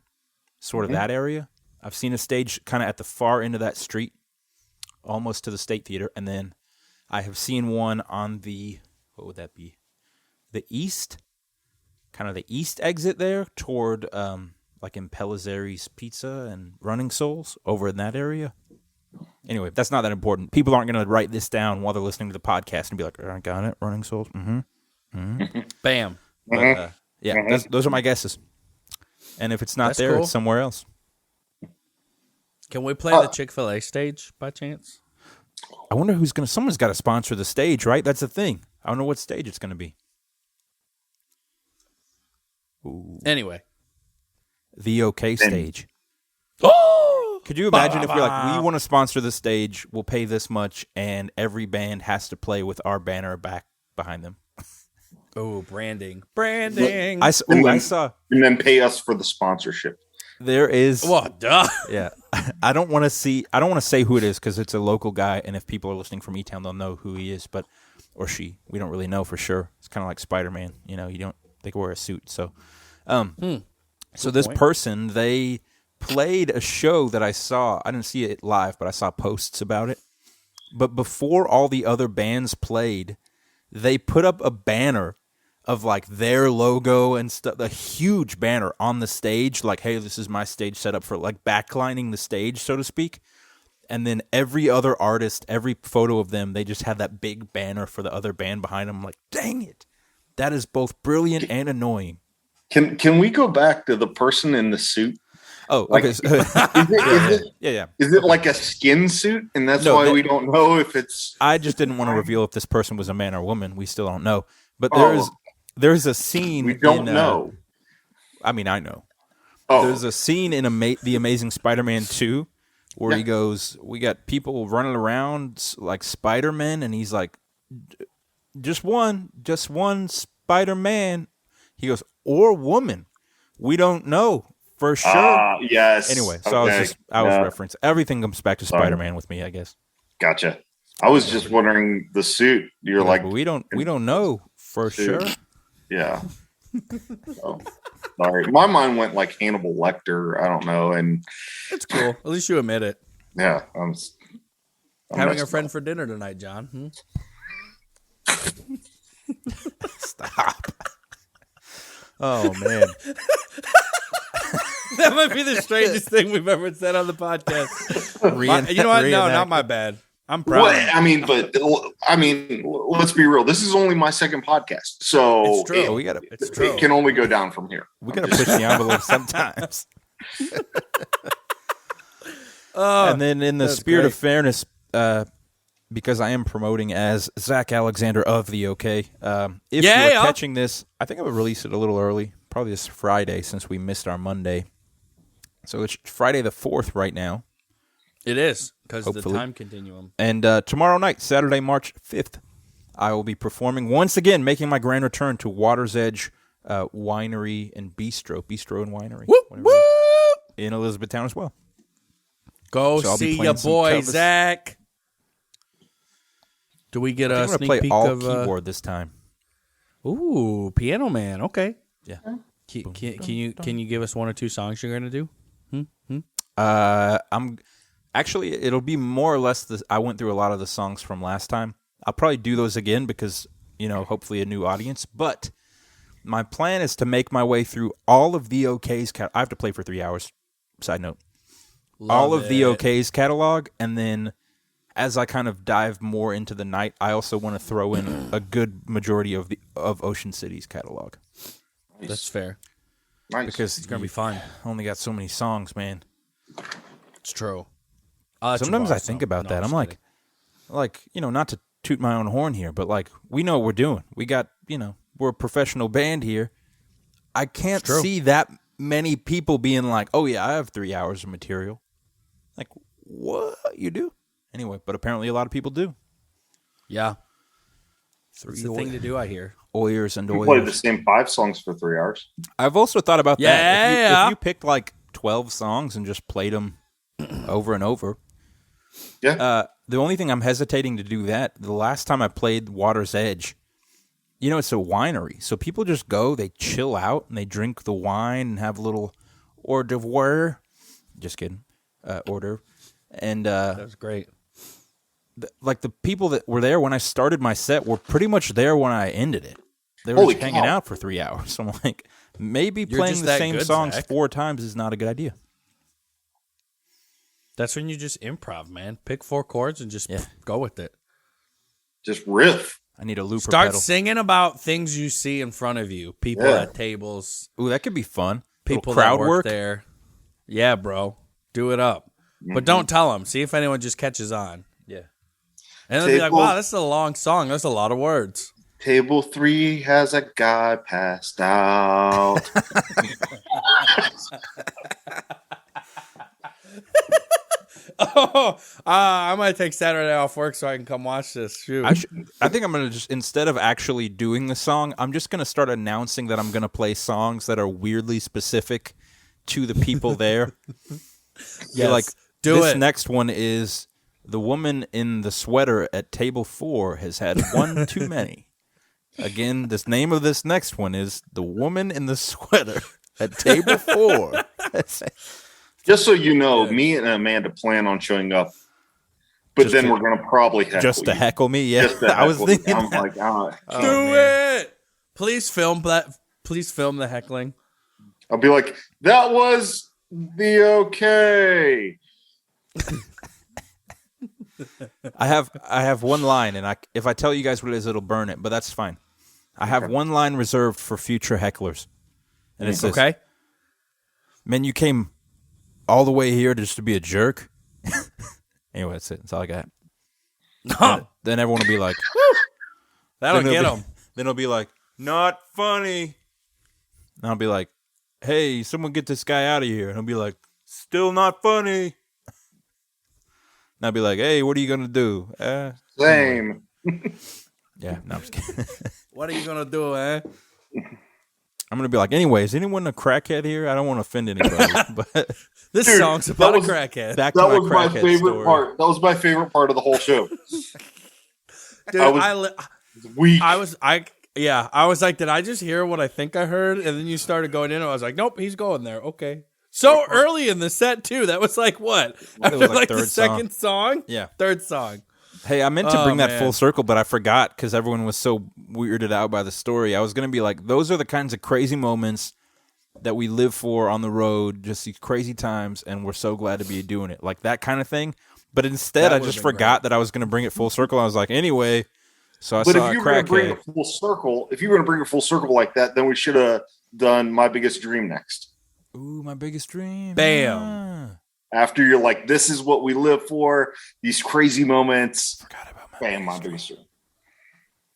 sort of that area. I've seen a stage kind of at the far end of that street, almost to the State Theater. And then I have seen one on the, what would that be? The east, kind of the east exit there toward like in Pellizzeri's Pizza and Running Souls over in that area. Anyway, that's not that important. People aren't going to write this down while they're listening to the podcast and be like, I got it, Running Souls. Bam. But, those are my guesses. And if it's not there, it's somewhere else. Can we play the Chick-fil-A stage by chance? I wonder someone's got to sponsor the stage, right? That's the thing. I don't know what stage it's going to be. Ooh. Anyway. The OK stage. Oh! Could you imagine if we're like, we want to sponsor the stage, we'll pay this much, and every band has to play with our banner back behind them? Oh, branding. Branding. I saw. And then pay us for the sponsorship. There is. Well, duh. Yeah. I don't want to say who it is because it's a local guy, and if people are listening from E-Town, they'll know who he is, or she. We don't really know for sure. It's kind of like Spider-Man. You know, they can wear a suit. So, so this person, they played a show that I saw. I didn't see it live, but I saw posts about it. But before all the other bands played, they put up a banner of like their logo and stuff, a huge banner on the stage, like, hey, this is my stage set up for like backlining the stage, so to speak. And then every other artist, every photo of them, they just had that big banner for the other band behind them. I'm like, dang it. That is both brilliant and annoying. Can we go back to the person in the suit? Oh, like, okay. is it like a skin suit, and that's why we don't know if it's? I just didn't want to reveal if this person was a man or woman. We still don't know. But there's a scene. We don't know. I mean, I know. Oh. There's a scene in The Amazing Spider-Man 2 where he goes, we got people running around like Spider-Man, and he's like, just one Spider-Man. He goes, or woman. We don't know for sure. Yes. Anyway, so I was referencing. Everything comes back to Spider-Man with me, I guess. Gotcha. I was just wondering the suit. You're like, we don't know for sure. Yeah. Oh, sorry, my mind went like Hannibal Lecter. I don't know, and it's cool. At least you admit it. Yeah, I'm having a friend for dinner tonight, John. Stop. Oh man, that might be the strangest thing we've ever said on the podcast. You know what? No, not my bad. I'm proud. Well, I mean, let's be real. This is only my second podcast, so it's true. It can only go down from here. We got to push the envelope sometimes. And then, in the spirit of fairness, because I am promoting as Zach Alexander of the OK, if you're catching this, I think I would release it a little early, probably this Friday, since we missed our Monday. So it's Friday the 4th right now. It is, because of the time continuum. And tomorrow night, Saturday, March 5th, I will be performing once again, making my grand return to Water's Edge Winery and Bistro and Winery. Whoop, whoop. In Elizabethtown as well. Go see your boy, Zach. Do we get a sneak peek all of keyboard this time? Ooh, Piano Man. Okay. Yeah. Can you give us one or two songs you're going to do? Actually, it'll be more or less I went through a lot of the songs from last time. I'll probably do those again because, hopefully a new audience. But my plan is to make my way through all of the OK's I have to play for 3 hours. Side note. All of the OK's catalog, and then as I kind of dive more into the night, I also want to throw in a good majority of Ocean City's catalog. Nice. That's fair. Nice. Because it's going to be fun. Only got so many songs, man. It's true. Sometimes I think about that. I'm like, not to toot my own horn here, but like, we know what we're doing. We got, we're a professional band here. I can't see that many people being like, oh yeah, I have 3 hours of material. Like, what? You do? Anyway, but apparently a lot of people do. Yeah. It's the thing to do, I hear. Oyers and you Oyers. Played the same 5 songs for 3 hours. I've also thought about that. If you picked like 12 songs and just played them over and over. Yeah. The only thing I'm hesitating to do that, the last time I played Water's Edge, it's a winery. So people just go, they chill out, and they drink the wine and have a little hors d'oeuvre. Just kidding. Hors d'oeuvre. And that was great. The people that were there when I started my set were pretty much there when I ended it. They were just hanging out for 3 hours. So I'm like, maybe playing the same songs Zach. 4 times is not a good idea. That's when you just improv, man. Pick 4 chords and just go with it. Just riff. I need a looper Start pedal. singing about things you see in front of you. People at tables. Ooh, that could be fun. People crowd that work work there. Yeah, bro. Do it up. Mm-hmm. But don't tell them. See if anyone just catches on. Yeah. And they'll be like, wow, this is a long song. There's a lot of words. Table 3 has a guy passed out. I might take Saturday off work so I can come watch this. Shoot. I think I'm going to just, instead of actually doing the song, I'm just going to start announcing that I'm going to play songs that are weirdly specific to the people there. Yes, like, this next one is the woman in the sweater at table 4 has had one too many. Again, the name of this next one is The Woman in the Sweater at Table 4. Just so you know, me and Amanda plan on showing up, but then we're going to probably heckle just to heckle me. Yeah, I was thinking. I'm like, do it. Please film that. Please film the heckling. I'll be like, that was the okay. I have one line, and if I tell you guys what it is, it'll burn it, but that's fine. I have one line reserved for future hecklers, and it says, "Okay, man, you came all the way here just to be a jerk. Anyway, that's it. That's all I got. Then everyone will be like, that'll get them. Then it'll be like, not funny. And I'll be like, hey, someone get this guy out of here. And he'll be like, still not funny. And I'll be like, hey, what are you going to do? Same. Yeah, no, I'm just kidding. What are you going to do, eh? I'm going to be like, anyway, is anyone a crackhead here? I don't want to offend anybody. But this song's about a crackhead. Back to that my was my crackhead favorite story. part. That was my favorite part of the whole show. Dude, I was like, did I just hear what I think I heard? And then you started going in, and I was like, nope, he's going there. Okay. So early in the set, too. That was like, what? After like the second song? Yeah. Third song. Hey, I meant to bring that full circle, but I forgot because everyone was so weirded out by the story. I was going to be like, those are the kinds of crazy moments that we live for on the road, just these crazy times, and we're so glad to be doing it. Like that kind of thing. But instead, I just forgot that I was going to bring it full circle. I was like, anyway, so I saw a crackhead. But if you were going to bring it full circle, if you were going to bring it full circle like that, then we should have done My Biggest Dream next. Ooh, My Biggest Dream. Bam. Ah. After you're like, this is what we live for, these crazy moments. Forgot about My Biggest Dream.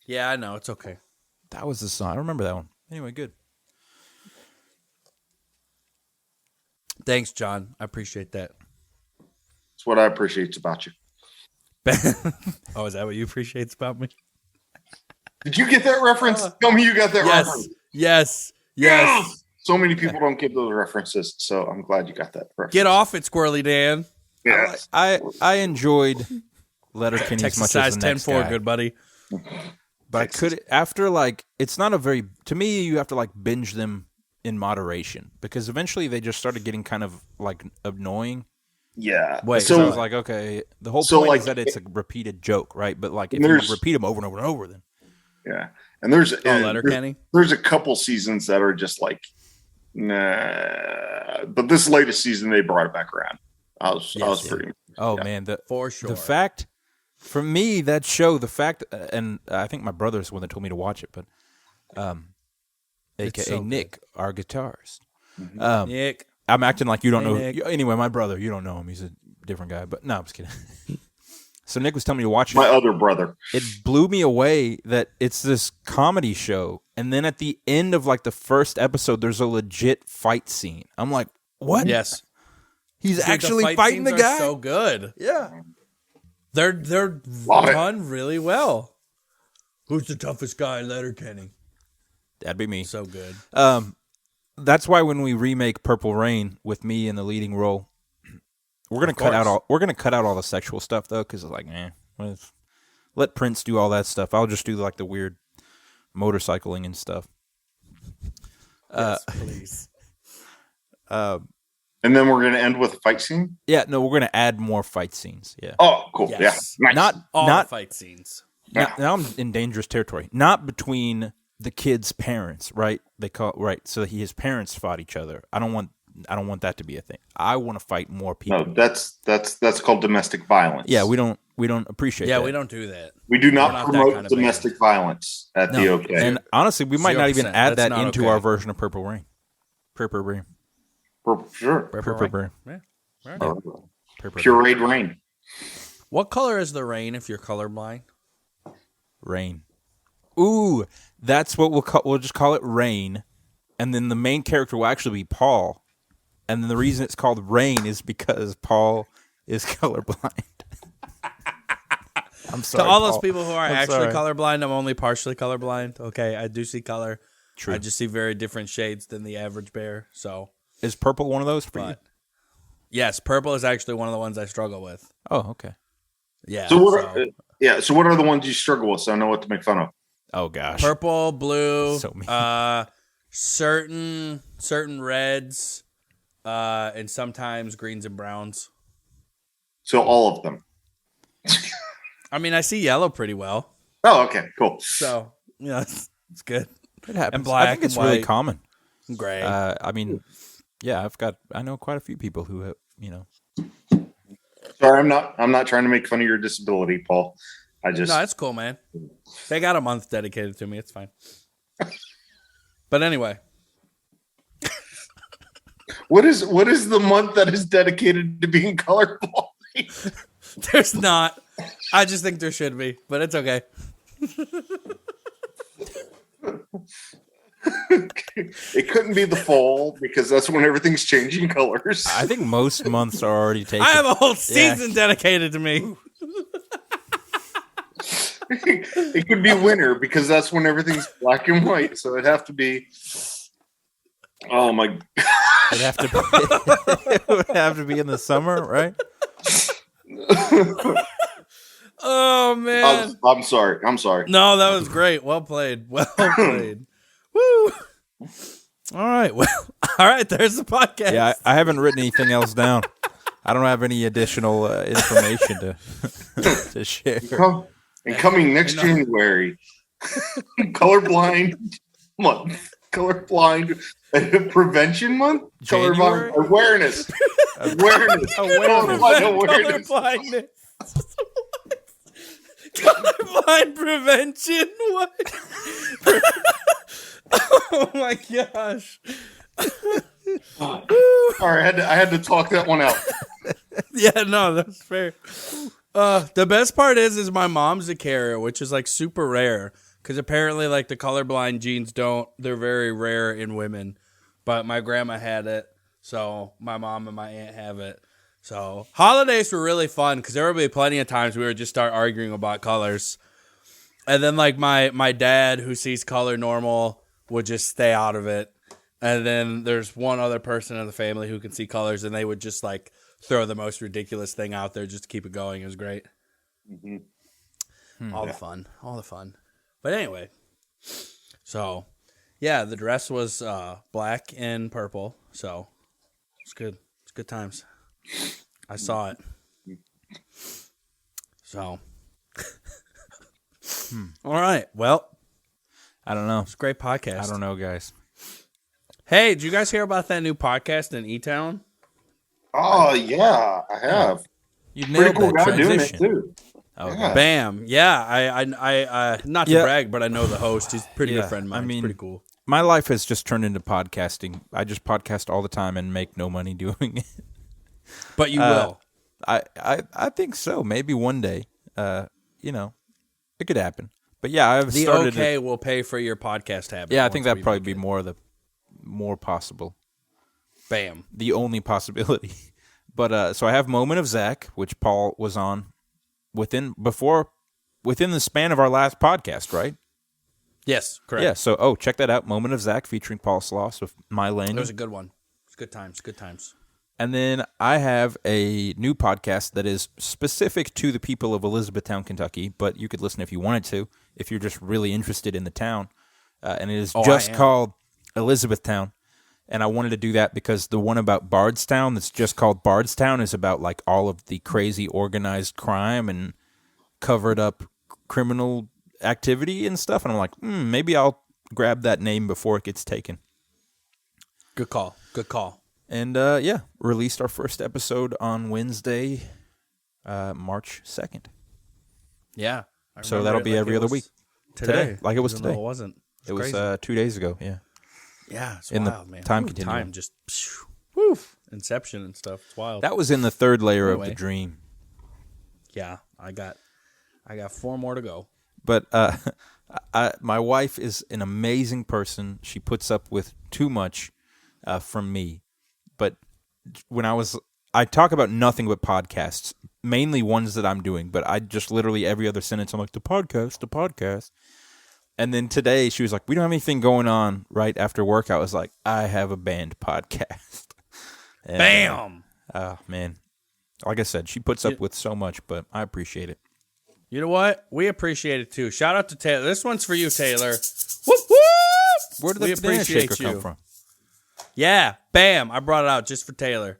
Yeah, I know. It's okay. That was the song. I remember that one. Anyway, good. Thanks, John. I appreciate that. That's what I appreciate about you. Oh, is that what you appreciate about me? Did you get that reference? Tell me you got that reference. Yes. So many people don't get those references, so I'm glad you got that reference. Get off it, Squirrely Dan. Yes. I enjoyed Letterkenny as much as the next guy. 10-4, good buddy. But I could, after like, it's not a very, to me, you have to like binge them in moderation because eventually they just started getting kind of like annoying. Yeah. Wait, so I was like, okay, the whole point is that it's a repeated joke, right? But like, if you repeat them over and over and over, then. Yeah. And there's Letterkenny. There's a couple seasons that are just like, nah. But this latest season, they brought it back around. I was pretty. Oh, man. For sure. The fact, for me, that show, and I think my brother's the one that told me to watch it, but a.k.a. Nick, our guitarist. Mm-hmm. Nick. I'm acting like you don't know. Anyway, my brother, you don't know him. He's a different guy. But no, I'm just kidding. So Nick was telling me to watch it. My other brother. It blew me away that it's this comedy show. And then at the end of like the first episode, there's a legit fight scene. I'm like, what? Yes. He's actually fighting the guy? So good. Yeah. They're done really well. Who's the toughest guy in Letterkenny? That'd be me. So good. That's why when we remake Purple Rain with me in the leading role, we're gonna cut out all the sexual stuff though, because it's like, let Prince do all that stuff. I'll just do like the weird motorcycling and stuff. Yes, please. And then we're gonna end with a fight scene. Yeah, no, we're gonna add more fight scenes. Yeah. Oh, cool. Yes. Yeah, nice. Not fight scenes. Yeah. Now I'm in dangerous territory. Not between the kid's parents, right? So his parents fought each other. I don't want that to be a thing. I want to fight more people. No, that's called domestic violence. Yeah, we don't appreciate that. Yeah, we don't do that. We do not promote domestic violence at the OK. And honestly, we might not even add that That's not into okay. our version of Purple Rain. Purple Rain. Sure. Purple Rain. Yeah. Right. Pureed rain. What color is the rain if you're colorblind? Rain. Ooh, that's what we'll just call it Rain. And then the main character will actually be Paul. And then the reason it's called Rain is because Paul is colorblind. I'm sorry. To all Paul. those people who are actually colorblind, I'm only partially colorblind. Okay, I do see color. True. I just see very different shades than the average bear. So is purple one of those for you? Yes, purple is actually one of the ones I struggle with. Oh, okay. Yeah. So what are the ones you struggle with? So I know what to make fun of. Oh gosh. Purple, blue, So mean. certain reds, and sometimes greens and browns. So all of them. I mean, I see yellow pretty well. Oh, okay, cool. So it's good. It happens. And black I think it's and really white. common. Gray. I mean, yeah, I know quite a few people who have, Sorry, I'm not trying to make fun of your disability, Paul. No, that's cool, man. They got a month dedicated to me. It's fine. But anyway. What is the month that is dedicated to being colorblind? There's not. I just think there should be, but it's okay. It couldn't be the fall because that's when everything's changing colors. I think most months are already taken. I have a whole season dedicated to me. It could be winter because that's when everything's black and white. So it'd have to be. Oh my! It'd have to. It would have to be in the summer, right? Oh man! I'm sorry. No, that was great. Well played. Well played. Woo! All right. Well, all right. There's the podcast. Yeah, I haven't written anything else down. I don't have any additional information to share. And coming next January, colorblind month, colorblind prevention month, January? colorblind awareness, Colorblindness. Colorblind prevention. What? Oh my gosh! Sorry, I had to talk that one out. Yeah, no, that's fair. The best part is my mom's a carrier, which is like super rare because apparently like the colorblind genes they're very rare in women, but my grandma had it, so my mom and my aunt have it. So holidays were really fun because there would be plenty of times we would just start arguing about colors, and then like my dad who sees color normal would just stay out of it, and then there's one other person in the family who can see colors, and they would just like throw the most ridiculous thing out there just to keep it going. It was great. Mm-hmm. All the fun. But anyway, so yeah, the dress was black and purple, so it's good. It's good times. I saw it. So, all right. Well, I don't know. It's a great podcast. I don't know, guys. Hey, did you guys hear about that new podcast in E-Town? Oh yeah, I have. You nailed Pretty cool that guy doing transition. it too. Oh, Yeah. Bam. Yeah, I not to brag, but I know the host. He's a pretty good friend of mine. I mean, it's pretty cool. My life has just turned into podcasting. I just podcast all the time and make no money doing it. But you will. I think so. Maybe one day. It could happen. But yeah, I've The started. will pay for your podcast habit. Yeah, I think that'd probably be more possible. Bam. The only possibility. But so I have Moment of Zach, which Paul was on within the span of our last podcast, right? Yes, correct. Yeah, so check that out. Moment of Zach featuring Paul Sloss with My Lane. That was a good one. It's good times. Good times. And then I have a new podcast that is specific to the people of Elizabethtown, Kentucky, but you could listen if you wanted to, if you're just really interested in the town. And it is just called Elizabethtown. And I wanted to do that because the one about Bardstown that's just called Bardstown is about like all of the crazy organized crime and covered up criminal activity and stuff. And I'm like, maybe I'll grab that name before it gets taken. Good call. Good call. And released our first episode on Wednesday, March 2nd. Yeah. So that'll be every other week. Today. Like it was today. No, it wasn't. It was 2 days ago, yeah. Yeah, it's in wild, the man. time continuum. Time just, woof, Inception and stuff. It's wild. That was in the third layer of the dream. Yeah, I got 4 more to go. But my wife is an amazing person. She puts up with too much from me. But when I talk about nothing but podcasts, mainly ones that I'm doing, but I just literally every other sentence, I'm like, the podcast. And then today she was like, we don't have anything going on right after work. I was like, I have a band podcast. And, Bam! Oh, man. Like I said, she puts up with so much, but I appreciate it. You know what? We appreciate it too. Shout out to Taylor. This one's for you, Taylor. Whoop, whoop! Where did the banana shaker come from? Yeah, bam. I brought it out just for Taylor.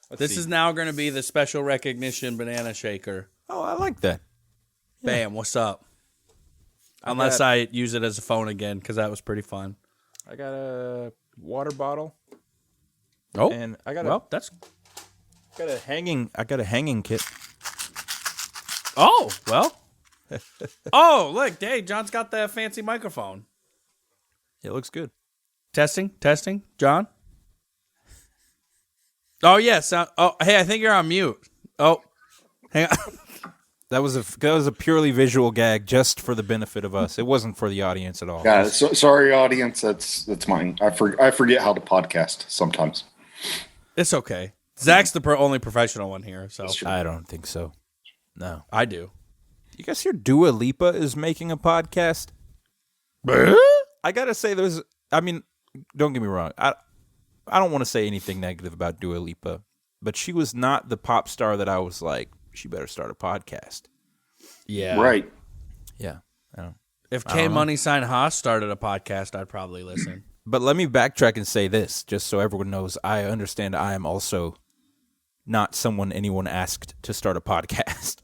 This is now going to be the special recognition banana shaker. Oh, I like that. Bam, what's up? Unless I use it as a phone again, because that was pretty fun. I got a water bottle. Oh, and I got a hanging kit. Oh, well. Oh, look, hey, John's got that fancy microphone. It looks good. Testing, John. Oh, yes. Hey, I think you're on mute. Oh, hang on. That was a purely visual gag just for the benefit of us. It wasn't for the audience at all. Yeah, sorry, audience. That's mine. I forget how to podcast sometimes. It's okay. Zach's the only professional one here, so I don't think so. No, I do. You guys hear Dua Lipa is making a podcast? I gotta say, don't get me wrong. I don't want to say anything negative about Dua Lipa, but she was not the pop star that I was like, she better start a podcast. Yeah. Right. Yeah. If K Money Sign Haas started a podcast, I'd probably listen. But let me backtrack and say this, just so everyone knows. I understand I am also not someone anyone asked to start a podcast.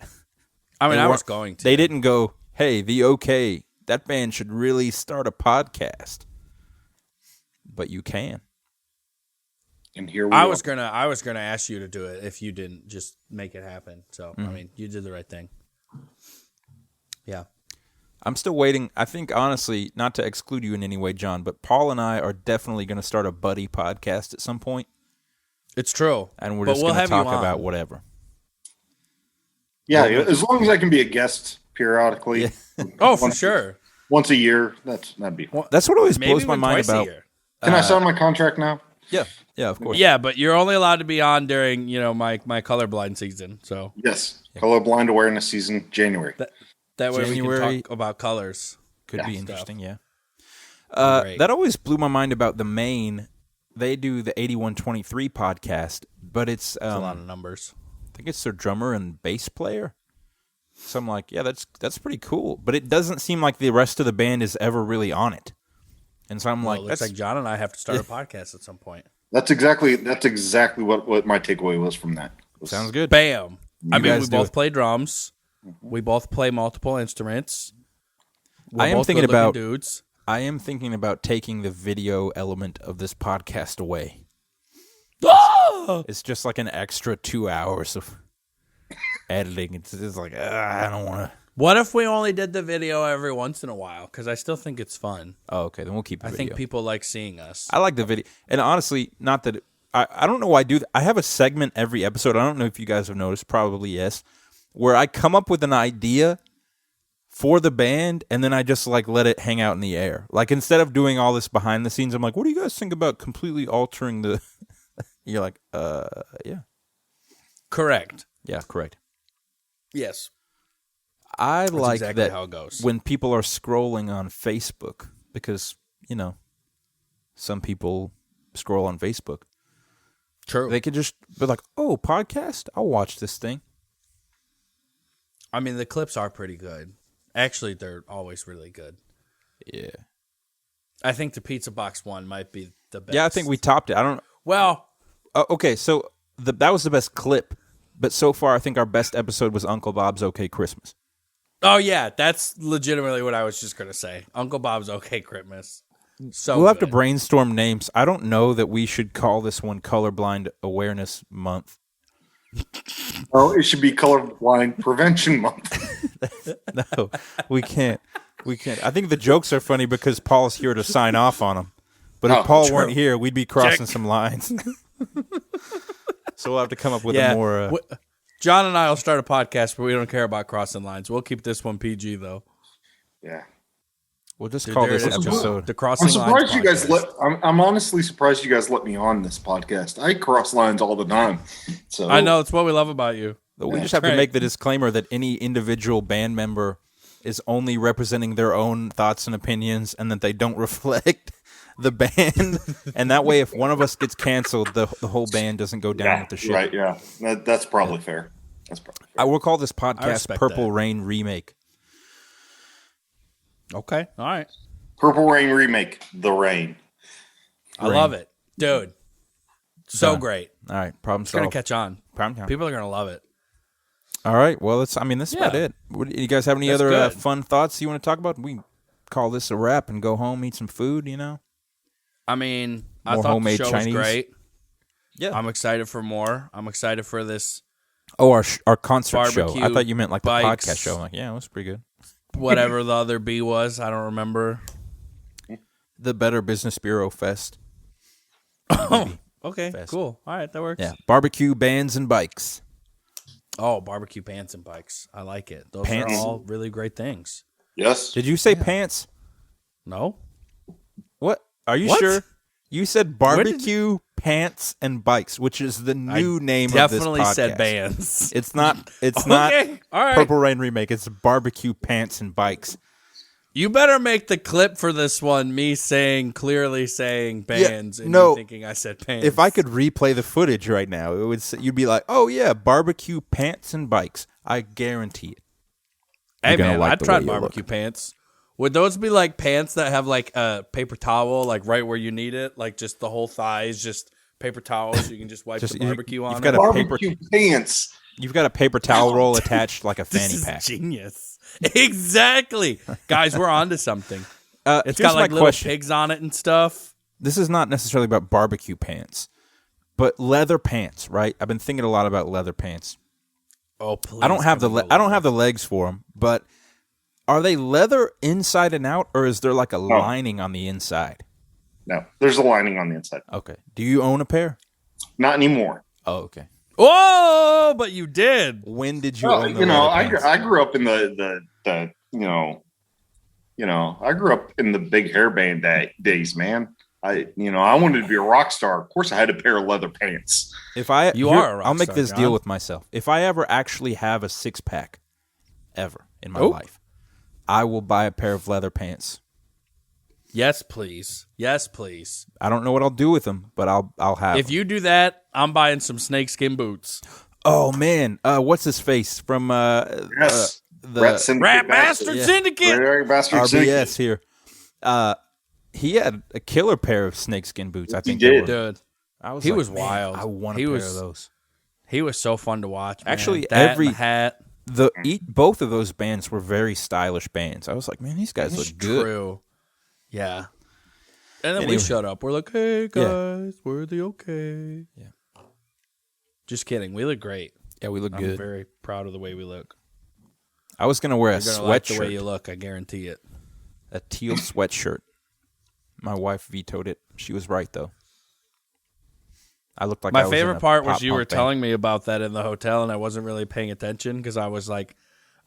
I mean, I was going to. They didn't go, hey, the OK, that band should really start a podcast. But you can. And here we I are. was gonna ask you to do it if you didn't just make it happen. So I mean, you did the right thing. Yeah. I'm still waiting. I think, honestly, not to exclude you in any way, John, but Paul and I are definitely going to start a buddy podcast at some point. It's true. And we're just going to talk about whatever. Yeah, as long as I can be a guest periodically. Yeah. Oh, for sure. Once a year, that'd be fun. That's what always blows my mind about. Can I sign my contract now? Yeah, of course. Yeah, but you're only allowed to be on during, my colorblind season. So yes, colorblind awareness season, January. That way we can talk about colors. Could be interesting, yeah. That always blew my mind about the Maine. They do the 8123 podcast, but it's a lot of numbers. I think it's their drummer and bass player. So I'm like, yeah, that's pretty cool. But it doesn't seem like the rest of the band is ever really on it. And so I'm it looks like John and I have to start a podcast at some point. That's exactly what my takeaway was from that. Sounds good. Bam. We both play drums. We both play multiple instruments. I am thinking about taking the video element of this podcast away. It's just like an extra 2 hours of editing. It's like, I don't want to. What if we only did the video every once in a while? Because I still think it's fun. Oh, okay. Then we'll keep the video. I think people like seeing us. I like the video. And honestly, not that I don't know why I do that. I have a segment every episode. I don't know if you guys have noticed. Probably yes. Where I come up with an idea for the band, and then I just let it hang out in the air. Like, instead of doing all this behind the scenes, I'm like, what do you guys think about completely altering the... You're like, yeah. Correct. Yeah, correct. Yes. That's like exactly that how it goes. When people are scrolling on Facebook, because, some people scroll on Facebook. True. They could just be like, oh, podcast? I'll watch this thing. I mean, the clips are pretty good. Actually, they're always really good. Yeah. I think the Pizza Box one might be the best. Yeah, I think we topped it. I don't. Well. Okay, so that was the best clip, but so far I think our best episode was Uncle Bob's OK Christmas. Oh, yeah, that's legitimately what I was just going to say. Uncle Bob's OK Christmas. So we'll have to brainstorm names. I don't know that we should call this one Colorblind Awareness Month. Oh, it should be Colorblind Prevention Month. No, we can't. I think the jokes are funny because Paul's here to sign off on them. But if Paul weren't here, we'd be crossing some lines. So we'll have to come up with a more... John and I will start a podcast, but we don't care about crossing lines. We'll keep this one PG, though. Yeah. We'll just call this episode the Crossing Lines. I'm surprised you guys I'm honestly surprised you guys let me on this podcast. I cross lines all the time. So I know, it's what we love about you. But we just have to make the disclaimer that any individual band member is only representing their own thoughts and opinions, and that they don't reflect the band. And that way, if one of us gets canceled, the whole band doesn't go down with the shit. Right, yeah. That's probably fair. That's probably fair. I will call this podcast Purple Rain Remake. Okay, all right. Purple Rain Remake, The Rain. I love it. Dude. So great. All right, problem solved. It's solved. going to catch on. People are going to love it. All right, well, that's about it. You guys have any other fun thoughts you want to talk about? We call this a wrap and go home, eat some food, I mean, I thought the show was great. Yeah. I'm excited for more. I'm excited for this. Oh, our concert show. Barbecue, I thought you meant like the bikes. podcast show. I'm like, yeah, it was pretty good. Whatever the other B was, I don't remember. The Better Business Bureau Fest. Oh, Okay, cool. All right, that works. Yeah, barbecue bands and bikes. Oh, barbecue pants and bikes. I like it. Those are all really great things. Yes. Did you say pants? No. What? Are you sure? You said barbecue pants and bikes, which is the new name of this podcast. Definitely said bands. It's not. It's not All right. Purple Rain remake. It's barbecue pants and bikes. You better make the clip for this one. Me clearly saying bands, and no, you thinking I said pants. If I could replay the footage right now, it would. You'd be like, "Oh yeah, barbecue pants and bikes." I guarantee it. Hey man, I tried barbecue pants. Would those be like pants that have like a paper towel, like right where you need it, like just the whole thighs, just paper towels, so you can just wipe the barbecue on? You've got barbecue pants. You've got a paper towel roll attached like a fanny pack. This is genius. Exactly. Guys, we're on to something. It's got like little pigs on it and stuff. This is not necessarily about barbecue pants, but leather pants, right? I've been thinking a lot about leather pants. Oh, please. I don't have the legs for them, but are they leather inside and out, or is there like a lining on the inside? No, there's a lining on the inside. Okay. Do you own a pair? Not anymore. Oh, okay. Oh, but you did. When did you own the I grew up in the I grew up in the big hairband days, man. I wanted to be a rock star. Of course, I had a pair of leather pants. Are a rock I'll make this deal with myself. If I ever actually have a 6-pack, ever in my life, I will buy a pair of leather pants. Yes, please. Yes, please. I don't know what I'll do with them, but I'll have. If you do that, I'm buying some snakeskin boots. Oh man, what's his face from the Rat Bastard Syndicate? RBS here. He had a killer pair of snakeskin boots. I think he did. Dude, he was wild. I want a pair of those. He was so fun to watch. Man. Actually, hat. Both of those bands were very stylish bands. I was like, man, these guys look good. True. Yeah. And then we shut up. We're like, hey, guys, we're the okay. Yeah. Just kidding. We look great. Yeah, we look good. I'm very proud of the way we look. I was going to wear a sweatshirt. Like the way you look, I guarantee it. A teal sweatshirt. My wife vetoed it. She was right, though. I looked like my favorite part was you were telling me about that in the hotel, and I wasn't really paying attention because I was like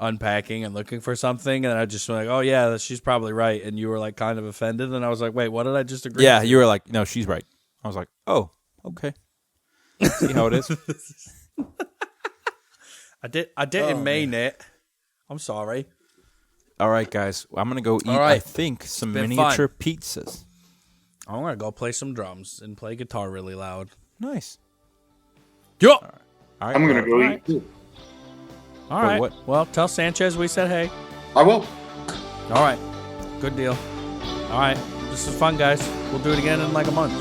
unpacking and looking for something, and I just went like, "Oh yeah, she's probably right," and you were like kind of offended, and I was like, "Wait, what did I just agree?" Yeah, you were like, "No, she's right." I was like, "Oh, okay." See how it is. I didn't mean it. I'm sorry. All right, guys, I'm gonna go eat. I think some miniature pizzas. I'm gonna go play some drums and play guitar really loud. Nice. Yo. All right, I'm gonna go eat too. All right. What? Well, tell Sanchez we said hey. I will. All right. Good deal. All right. This is fun, guys. We'll do it again in like a month.